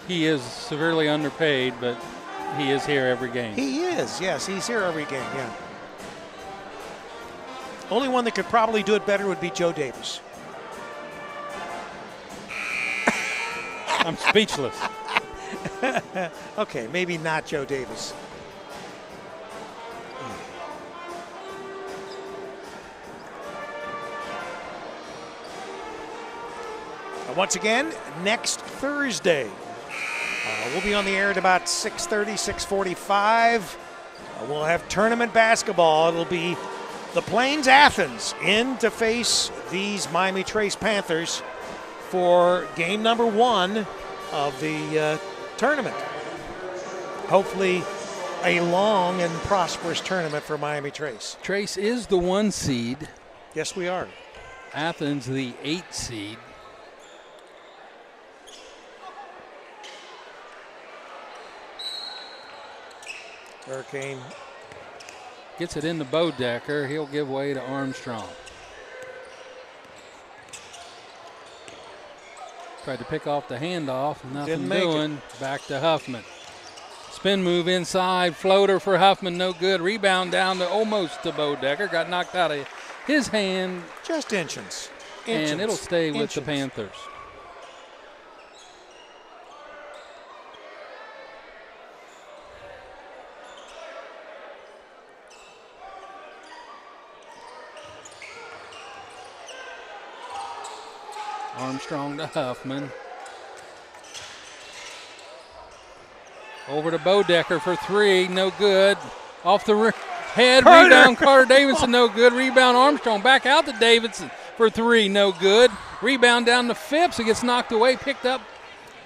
He is severely underpaid, but he is here every game. He is, yes. He's here every game, yeah. Only one that could probably do it better would be Joe Davis. I'm speechless. Okay, maybe not Joe Davis. And once again, next Thursday, we'll be on the air at about 6:30, 6:45. We'll have tournament basketball. It'll be the Plains Athens in to face these Miami Trace Panthers for game number 1 of the tournament. Hopefully a long and prosperous tournament for Miami Trace. Trace is the 1 seed. Yes, we are. Athens the 8 seed. Hurricane gets it into Bodecker. He'll give way to Armstrong. Tried to pick off the handoff. Nothing doing. Back to Huffman. Spin move inside. Floater for Huffman. No good. Rebound down to almost to Bodecker. Got knocked out of his hand. Just inches. And it'll stay with the Panthers. Armstrong to Huffman. Over to Bodecker for 3, no good. Off the head, rebound Carter Davidson, no good. Rebound Armstrong, back out to Davidson for 3, no good. Rebound down to Phipps, it gets knocked away, picked up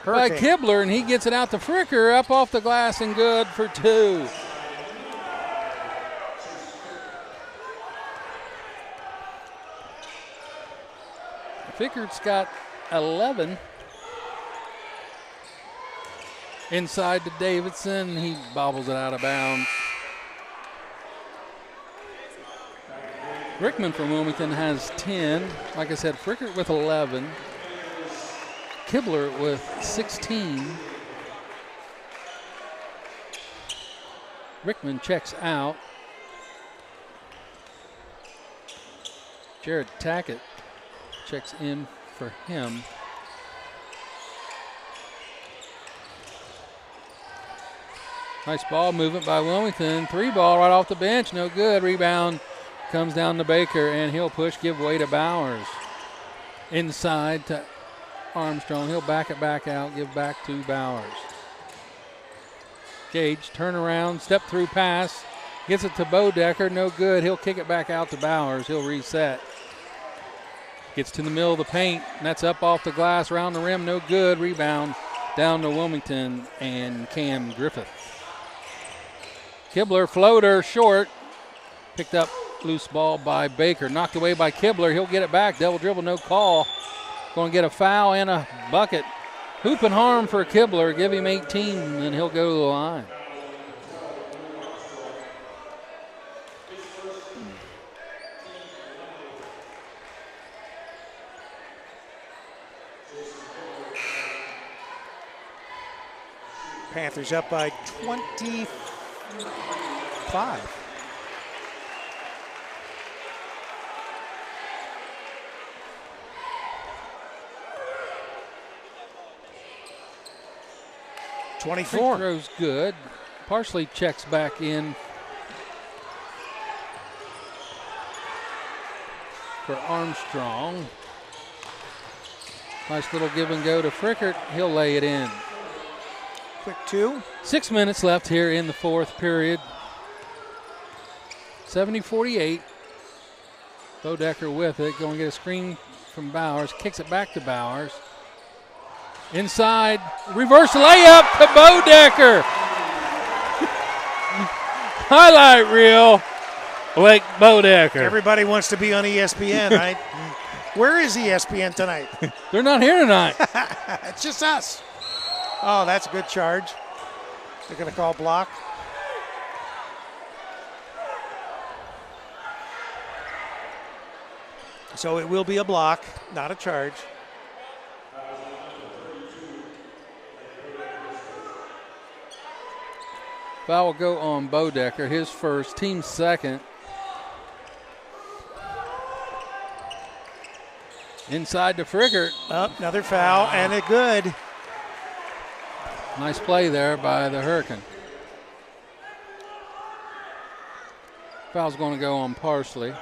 by Kibler, and he gets it out to Fricker, up off the glass and good for 2. Fickert's got 11. Inside to Davidson. He bobbles it out of bounds. Rickman from Wilmington has 10. Like I said, Frickert with 11. Kibler with 16. Rickman checks out. Jared Tackett checks in for him. Nice ball movement by Wilmington. 3 ball right off the bench, no good. Rebound comes down to Baker, and he'll push, give way to Bowers. Inside to Armstrong. He'll back it back out, give back to Bowers. Gage, turn around, step through pass. Gets it to Bodecker, no good. He'll kick it back out to Bowers. He'll reset. Gets to the middle of the paint, and that's up off the glass, around the rim, no good. Rebound down to Wilmington and Cam Griffith. Kibler, floater, short. Picked up loose ball by Baker. Knocked away by Kibler. He'll get it back. Double dribble, no call. Going to get a foul and a bucket. Hoop and harm for Kibler. Give him 18, and he'll go to the line. Panthers up by 25. Free throw's good. Parsley checks back in for Armstrong. Nice little give and go to Frickert. He'll lay it in. Quick 2. 6 minutes left here in the fourth period. 70-48. Bodecker with it. Going to get a screen from Bowers. Kicks it back to Bowers. Inside. Reverse layup to Bodecker. Highlight reel. Blake Bodecker. Everybody wants to be on ESPN, right? Where is ESPN tonight? They're not here tonight. It's just us. Oh, that's a good charge. They're going to call block. So it will be a block, not a charge. Foul will go on Bodecker, his first, team second. Inside to Frickert. Up, another foul, and a good. Nice play there by the Hurricane. Foul's going to go on Parsley.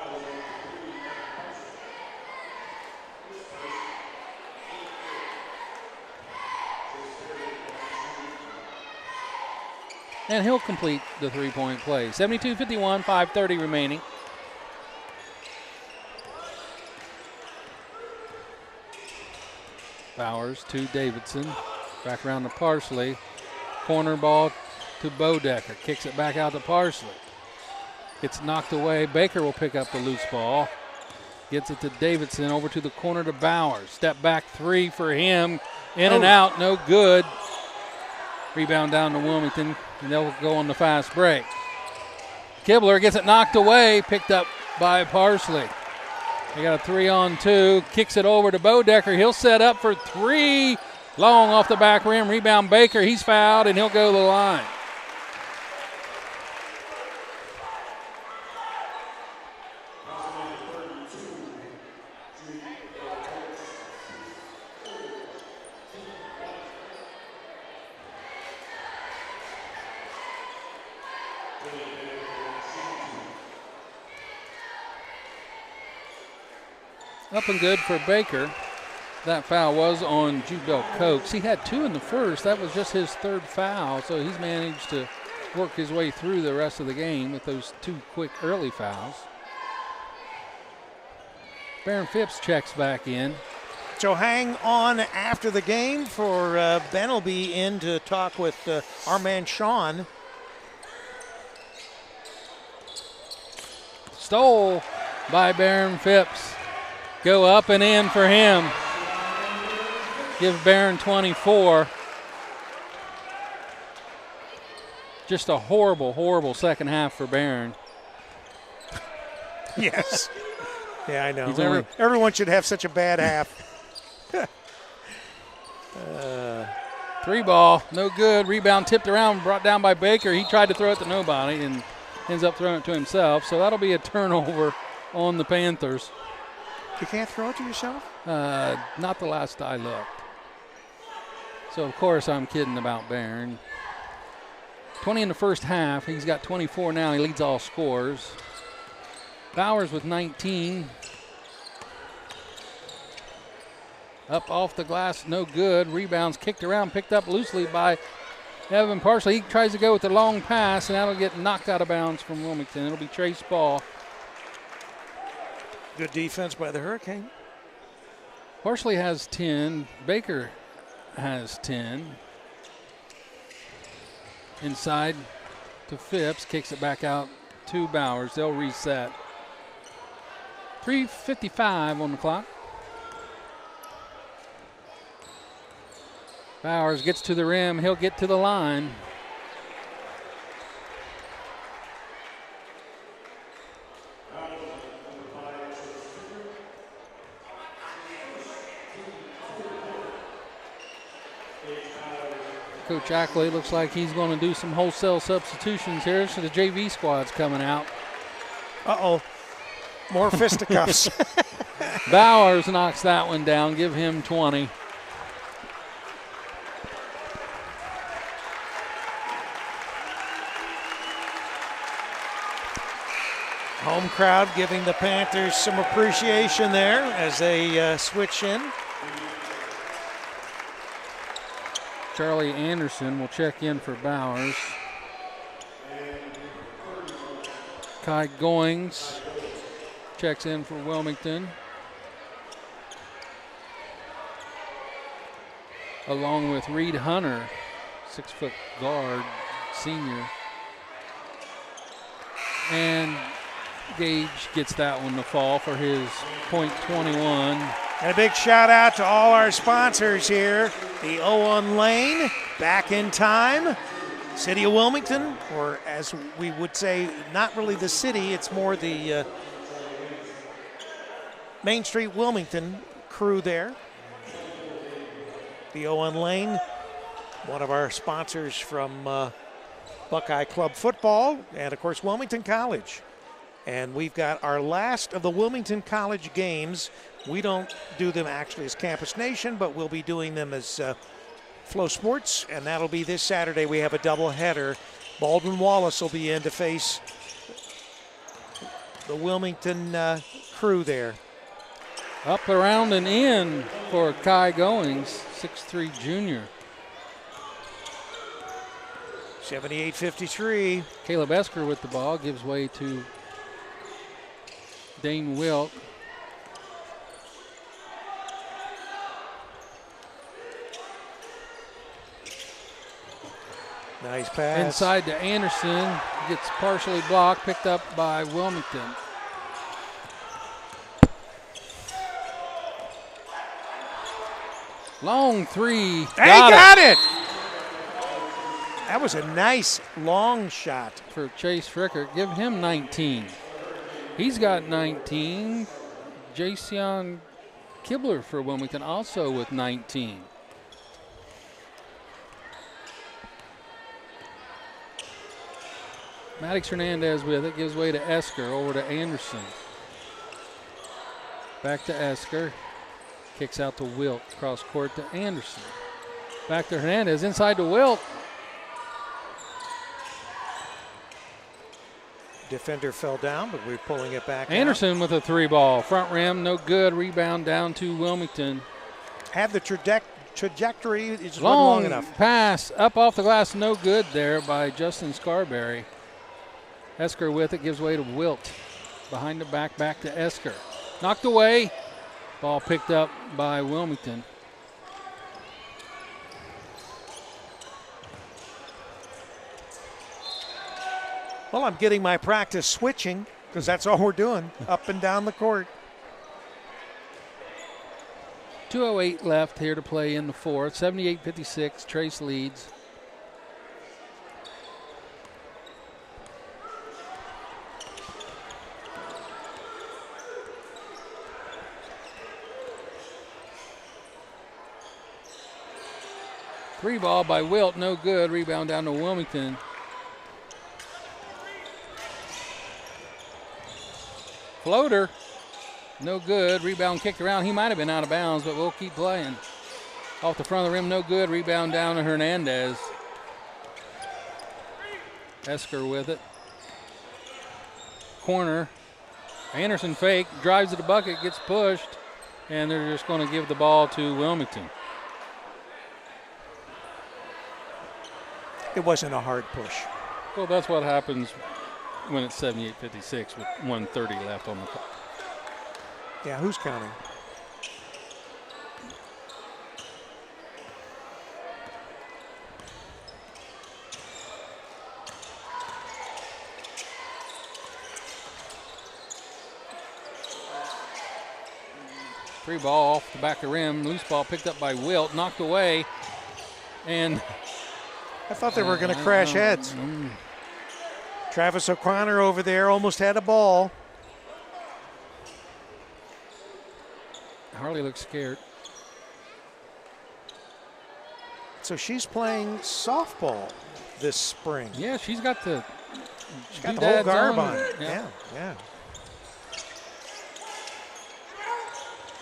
And he'll complete the three-point play. 72-51, 5:30 remaining. Bowers to Davidson. Back around to Parsley. Corner ball to Bodecker. Kicks it back out to Parsley. Gets knocked away. Baker will pick up the loose ball. Gets it to Davidson. Over to the corner to Bowers. Step back three for him. In and out. No good. Rebound down to Wilmington. And they'll go on the fast break. Kibler gets it knocked away. Picked up by Parsley. They got a 3-on-2. Kicks it over to Bodecker. He'll set up for three. Long off the back rim. Rebound Baker. He's fouled, and he'll go to the line. Up and good for Baker. That foul was on Jubel Coates. He had two in the first. That was just his third foul, so he's managed to work his way through the rest of the game with those two quick early fouls. Baron Phipps checks back in. So hang on after the game for Ben will be in to talk with our man Sean. Stole by Baron Phipps. Go up and in for him. Give Barron 24. Just a horrible, horrible second half for Barron. Yes. Yeah, I know. Everyone should have such a bad half. Three ball, no good. Rebound tipped around, brought down by Baker. He tried to throw it to nobody and ends up throwing it to himself. So that'll be a turnover on the Panthers. You can't throw it to yourself? Not the last I looked. So, of course, I'm kidding about Barron. 20 in the first half. He's got 24 now. He leads all scorers. Bowers with 19. Up off the glass, no good. Rebounds kicked around, picked up loosely by Evan Parsley. He tries to go with the long pass, and that'll get knocked out of bounds from Wilmington. It'll be Trace Ball. Good defense by the Hurricane. Parsley has 10. Baker has 10. Inside to Phipps. Kicks it back out to Bowers. They'll reset. 3:55 on the clock. Bowers gets to the rim. He'll get to the line. Coach Ackley looks like he's going to do some wholesale substitutions here. So the JV squad's coming out. Uh-oh. More fisticuffs. Bowers knocks that one down. Give him 20. Home crowd giving the Panthers some appreciation there as they switch in. Charlie Anderson will check in for Bowers. Kai Goings checks in for Wilmington. Along with Reed Hunter, 6-foot guard, senior. And Gage gets that one to fall for his .21. And a big shout out to all our sponsors here. The O1 Lane, Back in Time, City of Wilmington, or as we would say, not really the city, it's more the Main Street Wilmington crew there. The Owen Lane, one of our sponsors from Buckeye Club Football, and of course Wilmington College. And we've got our last of the Wilmington College games. We don't do them actually as Campus Nation, but we'll be doing them as Flow Sports, and that'll be this Saturday. We have a doubleheader. Baldwin Wallace will be in to face the Wilmington crew there. Up, around, and in for Kai Goings, 6'3" junior. 78-53. Caleb Esker with the ball, gives way to Dane Wilk. Nice pass. Inside to Anderson, gets partially blocked, picked up by Wilmington. Long three. Got it. That was a nice long shot. For Chase Frickert, give him 19. He's got 19. Jason Kibler for Wilmington also with 19. Maddox Hernandez with it, gives way to Esker, over to Anderson. Back to Esker, kicks out to Wilt, cross court to Anderson. Back to Hernandez, inside to Wilt. Defender fell down, but we're pulling it back Anderson out. with a three ball, front rim, no good, rebound down to Wilmington. Had the trajectory, it just wasn't Long long enough. pass, up off the glass, no good there by Justin Scarberry. Esker with it, gives way to Wilt. Behind the back to Esker. Knocked away, ball picked up by Wilmington. Well, I'm getting my practice switching because that's all we're doing, up and down the court. 2:08 left here to play in the fourth. 78-56, Trace leads. Three ball by Wilt, no good. Rebound down to Wilmington. Floater, no good. Rebound kicked around. He might have been out of bounds, but we'll keep playing. Off the front of the rim, no good. Rebound down to Hernandez. Esker with it. Corner. Anderson fake, drives to the bucket, gets pushed, and they're just going to give the ball to Wilmington. It wasn't a hard push. Well, that's what happens when it's 78-56 with 1:30 left on the clock. Yeah, who's counting? Free ball off the back of the rim. Loose ball picked up by Wilt, knocked away, and I thought they were going to crash heads. Travis O'Connor over there almost had a ball. Harley looks scared. So she's playing softball this spring. Yeah, she's got the whole garb on. Yeah. Yeah.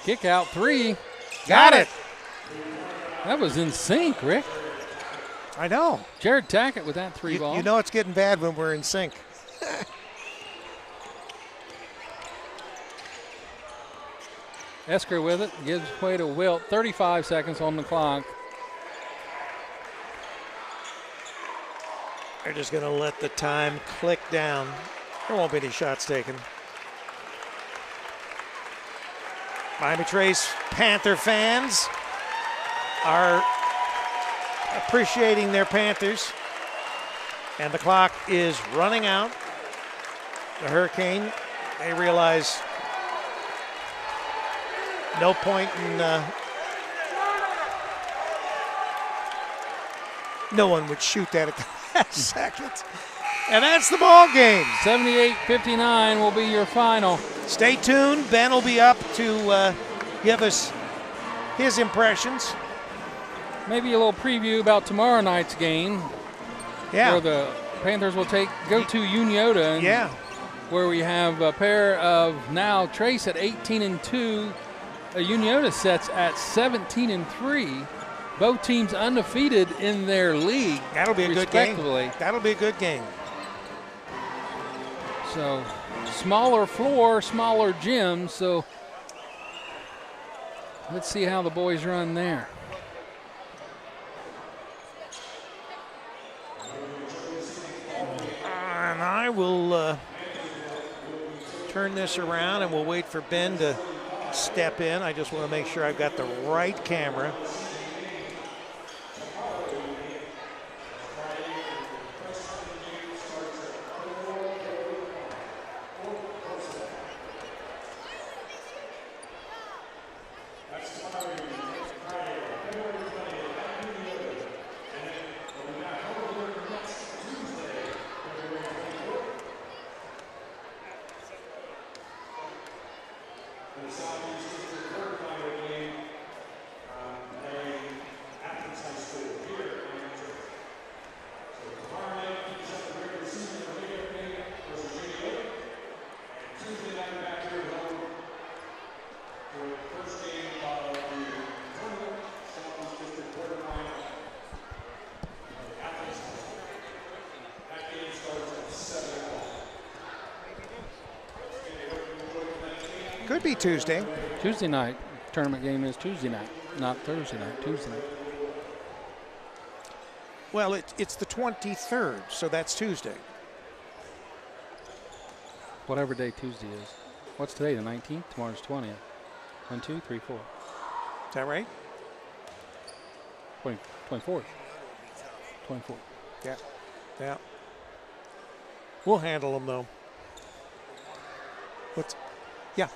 Kick out three. Got it. That was in sync, Rick. I know. Jared Tackett with that three ball. You know it's getting bad when we're in sync. Esker with it, gives way to Wilt. 35 seconds on the clock. They're just going to let the time click down. There won't be any shots taken. Miami Trace Panther fans are appreciating their Panthers. And the clock is running out. The Hurricane, they realize no point in no one would shoot that at the last second. And that's the ball game. 78-59 will be your final. Stay tuned. Ben will be up to give us his impressions. Maybe a little preview about tomorrow night's game. Yeah. Where the Panthers will go to Unioda. Yeah. Where we have a pair of now Trace at 18-2. Unioda sets at 17-3. Both teams undefeated in their league. That'll be a good game. Respectively. That'll be a good game. So smaller floor, smaller gym. So let's see how the boys run there. And I will turn this around and we'll wait for Ben to step in. I just want to make sure I've got the right camera. Could be Tuesday. Tuesday night. Tournament game is Tuesday night, not Thursday night, Tuesday night. Well, it's the 23rd, so that's Tuesday. Whatever day Tuesday is. What's today, the 19th? Tomorrow's 20th. 1, 2, 3, 4. Is that right? 24th. 24th. Yeah. Yeah. We'll handle them, though. Yeah.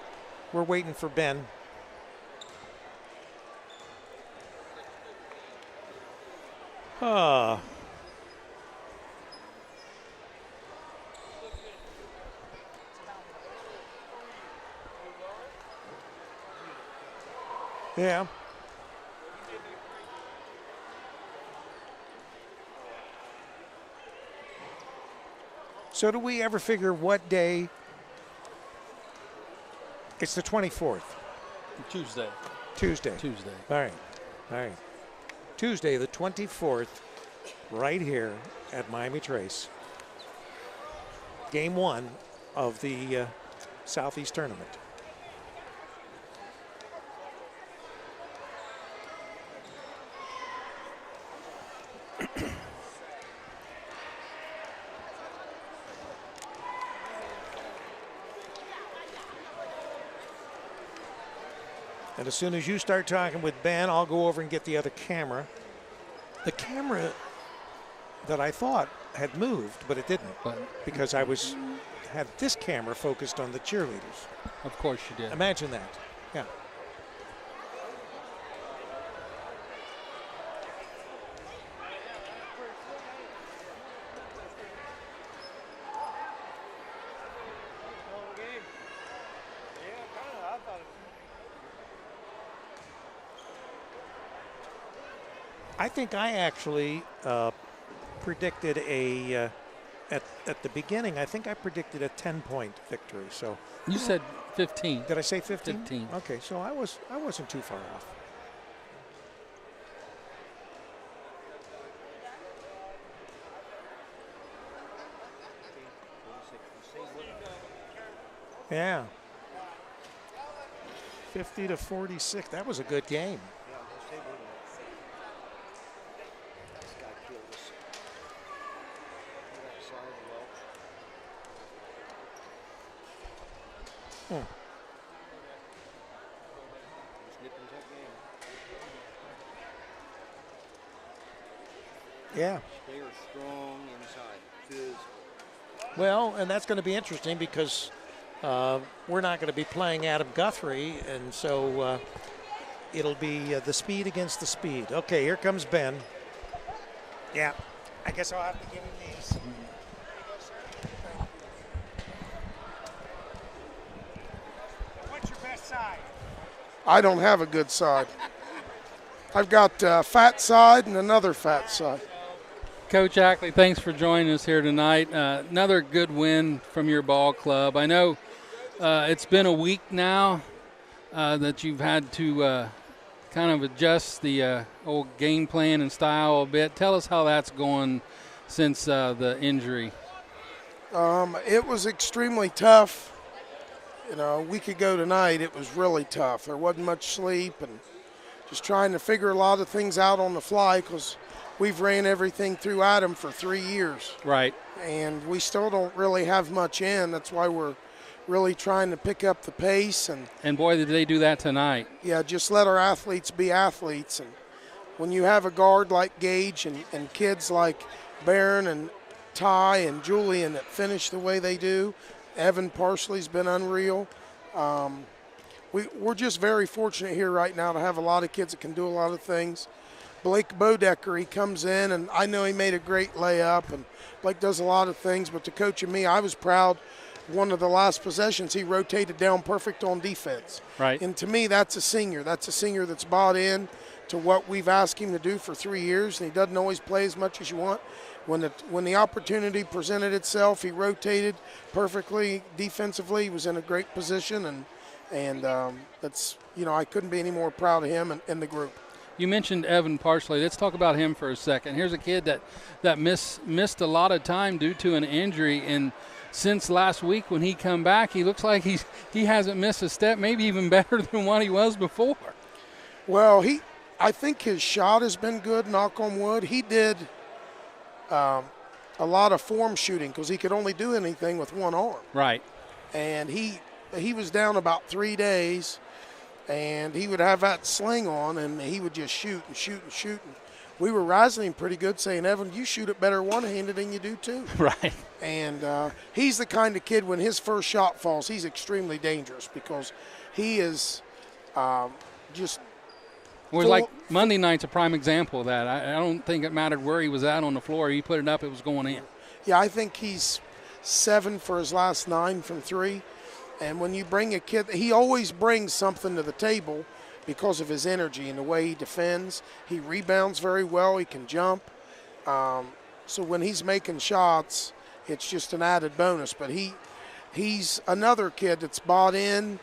We're waiting for Ben. Yeah. So do we ever figure what day? It's the 24th. Tuesday. Tuesday. Tuesday. All right. All right. Tuesday, the 24th, right here at Miami Trace. Game 1 of the Southeast Tournament. And as soon as you start talking with Ben, I'll go over and get the other camera. The camera that I thought had moved, but it didn't, because I had this camera focused on the cheerleaders. Of course you did. Imagine that. Yeah. I think I actually predicted at the beginning, I think I predicted a 10-point victory. So you said 15. Did I say 15? 15. Okay, so I wasn't too far off. Yeah. 50-46. That was a good game. Yeah. They are strong inside. Physical. Well, and that's going to be interesting because we're not going to be playing Adam Guthrie, and so it'll be the speed against the speed. Okay, here comes Ben. Yeah, I guess I'll have to give him these. I don't have a good side. I've got a fat side and another fat side. Coach Ackley, thanks for joining us here tonight. Another good win from your ball club. I know it's been a week now that you've had to kind of adjust the old game plan and style a bit. Tell us how that's going since the injury. It was extremely tough. You know, a week ago tonight, it was really tough. There wasn't much sleep and just trying to figure a lot of things out on the fly because we've ran everything through Adam for 3 years. Right. And we still don't really have much in. That's why we're really trying to pick up the pace. And boy, did they do that tonight. Yeah, just let our athletes be athletes. And when you have a guard like Gage and kids like Barron and Ty and Julian that finish the way they do, Evan Parsley's been unreal. We're just very fortunate here right now to have a lot of kids that can do a lot of things. Blake Bodecker, he comes in, and I know he made a great layup, and Blake does a lot of things, but to coach and me, I was proud. One of the last possessions, he rotated down perfect on defense. Right. And to me, that's a senior. That's a senior that's bought in to what we've asked him to do for 3 years, and he doesn't always play as much as you want. When the opportunity presented itself, he rotated perfectly defensively. He was in a great position, and that's, you know, I couldn't be any more proud of him and the group. You mentioned Evan Parsley. Let's talk about him for a second. Here's a kid that missed a lot of time due to an injury, and since last week when he come back, he looks like he hasn't missed a step, maybe even better than what he was before. Well, I think his shot has been good, knock on wood. He did a lot of form shooting because he could only do anything with one arm. Right. And he was down about 3 days, and he would have that sling on, and he would just shoot and shoot and shoot. And we were rising him pretty good, saying, Evan, you shoot it better one-handed than you do two. Right. And he's the kind of kid, when his first shot falls, he's extremely dangerous because he is just – well, like Monday night's a prime example of that. I don't think it mattered where he was at on the floor. He put it up, it was going in. Yeah, I think he's 7 for his last 9 from 3. And when you bring a kid, he always brings something to the table because of his energy and the way he defends. He rebounds very well. He can jump. So when he's making shots, it's just an added bonus. But he's another kid that's bought in.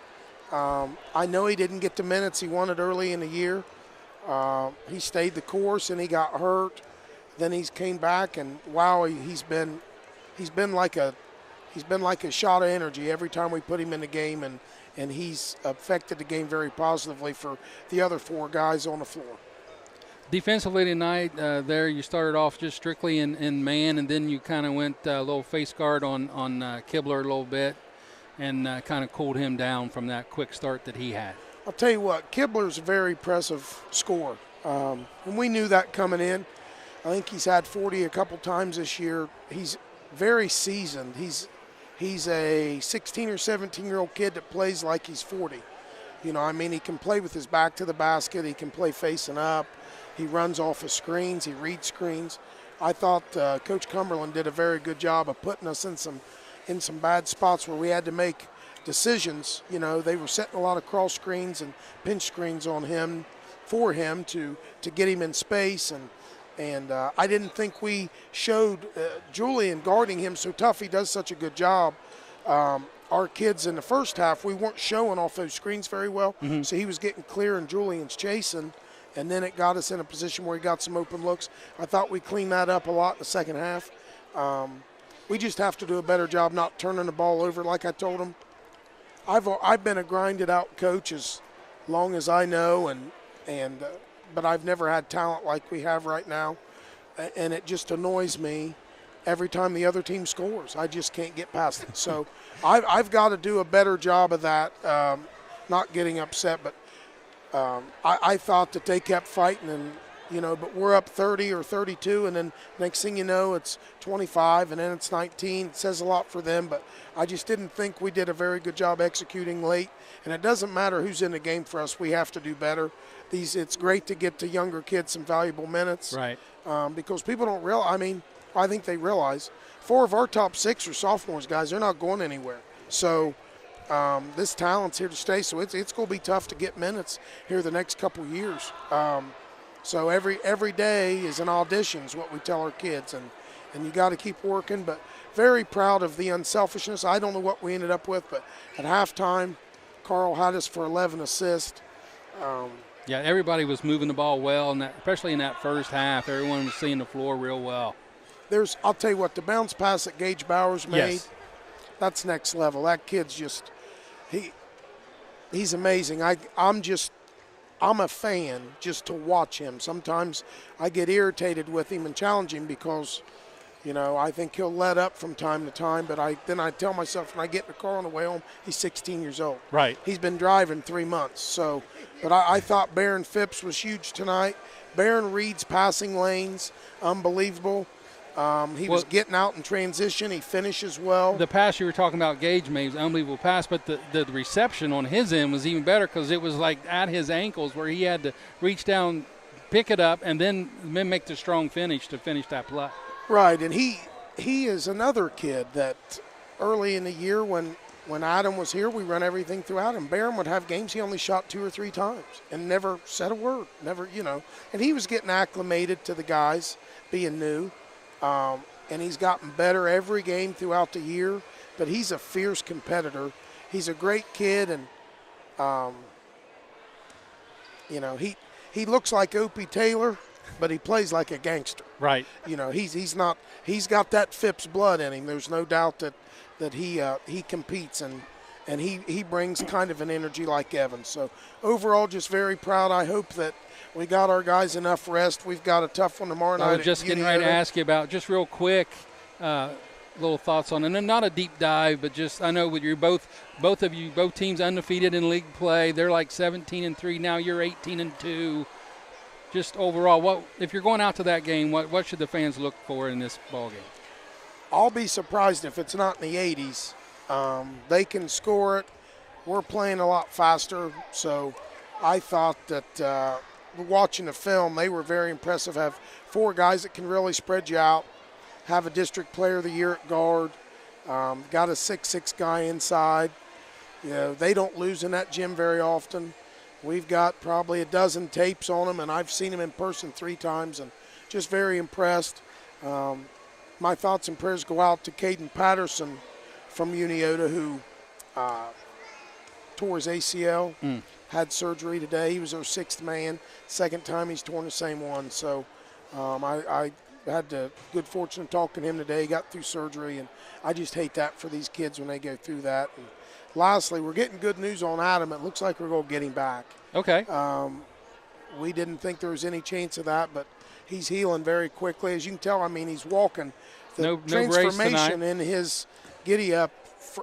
I know he didn't get the minutes he wanted early in the year. He stayed the course and he got hurt. Then he came back, and wow, he's been like a shot of energy every time we put him in the game, and he's affected the game very positively for the other 4 guys on the floor. Defensively tonight, there you started off just strictly in man, and then you kind of went a little face guard on Kibler a little bit, and kind of cooled him down from that quick start that he had. I'll tell you what, Kibler's a very impressive scorer, and we knew that coming in. I think he's had 40 a couple times this year. He's very seasoned. He's a 16 or 17-year-old kid that plays like he's 40. You know, I mean, he can play with his back to the basket. He can play facing up. He runs off of screens. He reads screens. I thought Coach Cumberland did a very good job of putting us in some bad spots where we had to make decisions. You know, they were setting a lot of cross screens and pinch screens on him for him to get him in space, and I didn't think we showed Julian guarding him so tough. He does such a good job. Our kids in the first half, we weren't showing off those screens very well, so he was getting clear and Julian's chasing, and then it got us in a position where he got some open looks. I thought we cleaned that up a lot in the second half. We just have to do a better job not turning the ball over. Like I told him, I've been a grinded out coach as long as I know, but I've never had talent like we have right now, and it just annoys me every time the other team scores. I just can't get past it. So I've got to do a better job of that, not getting upset. But I thought that they kept fighting, and but we're up 30 or 32, and then next thing you know, it's 25, and then it's 19. It says a lot for them, but I just didn't think we did a very good job executing late. And it doesn't matter who's in the game for us. We have to do better. It's great to get to younger kids some valuable minutes. Right. Because people don't realize, I mean, I think they realize 4 of our top 6 are sophomores, guys. They're not going anywhere. So This talent's here to stay, so it's going to be tough to get minutes here the next couple years. So every day is an audition is what we tell our kids, and you got to keep working. But very proud of the unselfishness. I don't know what we ended up with, but at halftime, Carl had us for 11 assists. Yeah, everybody was moving the ball well, and especially in that first half, everyone was seeing the floor real well. I'll tell you what, the bounce pass that Gage Bowers made, Yes. that's next level. That kid's just, he's amazing. I'm a fan just to watch him. Sometimes I get irritated with him and challenge him because, I think he'll let up from time to time. But then I tell myself when I get in the car on the way home, he's 16 years old. Right. He's been driving 3 months. So, but I thought Barron Phipps was huge tonight. Barron Reed's passing lanes, unbelievable. He was getting out in transition. He finishes well. The pass you were talking about, Gage made was an unbelievable pass, but the reception on his end was even better because it was like at his ankles where he had to reach down, pick it up, and then make the strong finish to finish that play. Right, and he is another kid that early in the year when Adam was here, we run everything through Adam. Barron would have games he only shot 2 or 3 times and never said a word, And he was getting acclimated to the guys, being new. And he's gotten better every game throughout the year, but he's a fierce competitor. He's a great kid, and he looks like Opie Taylor, but he plays like a gangster. Right. He's not. He's got that Phipps blood in him. There's no doubt that he competes and he brings kind of an energy like Evan. So overall, just very proud. I hope that we got our guys enough rest. We've got a tough one tomorrow night. I was just getting ready to ask you about, just real quick, little thoughts on it. And not a deep dive, but just, I know with you both teams undefeated in league play. They're like 17-3 now. You're 18-2. Just overall, if you're going out to that game, what should the fans look for in this ball game? I'll be surprised if it's not in the 80s. They can score it. We're playing a lot faster, so I thought that watching the film, they were very impressive. Have 4 guys that can really spread you out, have a district player of the year at guard, got a 6'6" guy inside. They don't lose in that gym very often. We've got probably a dozen tapes on them, and I've seen them in person 3 times, and just very impressed. My thoughts and prayers go out to Caden Patterson from Uniota, who tore his ACL, had surgery today. He was our 6th man. 2nd time he's torn the same one. So I had the good fortune of talking to him today. He got through surgery, and I just hate that for these kids when they go through that. And lastly, we're getting good news on Adam. It looks like we're going to get him back. Okay. We didn't think there was any chance of that, but he's healing very quickly. As you can tell, he's walking. The transformation in his giddy-up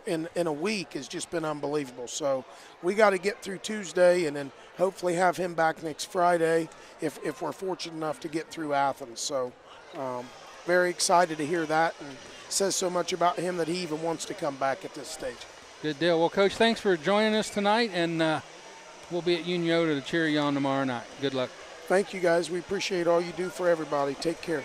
in a week has just been unbelievable. So we got to get through Tuesday and then hopefully have him back next Friday if we're fortunate enough to get through Athens. So very excited to hear that, and says so much about him that he even wants to come back at this stage. Good deal. Well, Coach, thanks for joining us tonight, and we'll be at Uniota to cheer you on tomorrow night. Good luck. Thank you, guys. We appreciate all you do for everybody. Take care.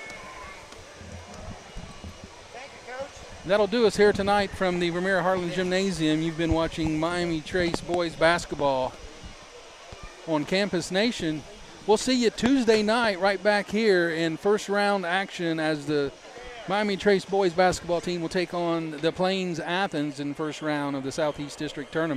That'll do us here tonight from the Vemeer Heartland Gymnasium. You've been watching Miami Trace boys basketball on Campus Nation. We'll see you Tuesday night right back here in first round action as the Miami Trace boys basketball team will take on the Plains Athens in first round of the Southeast District Tournament.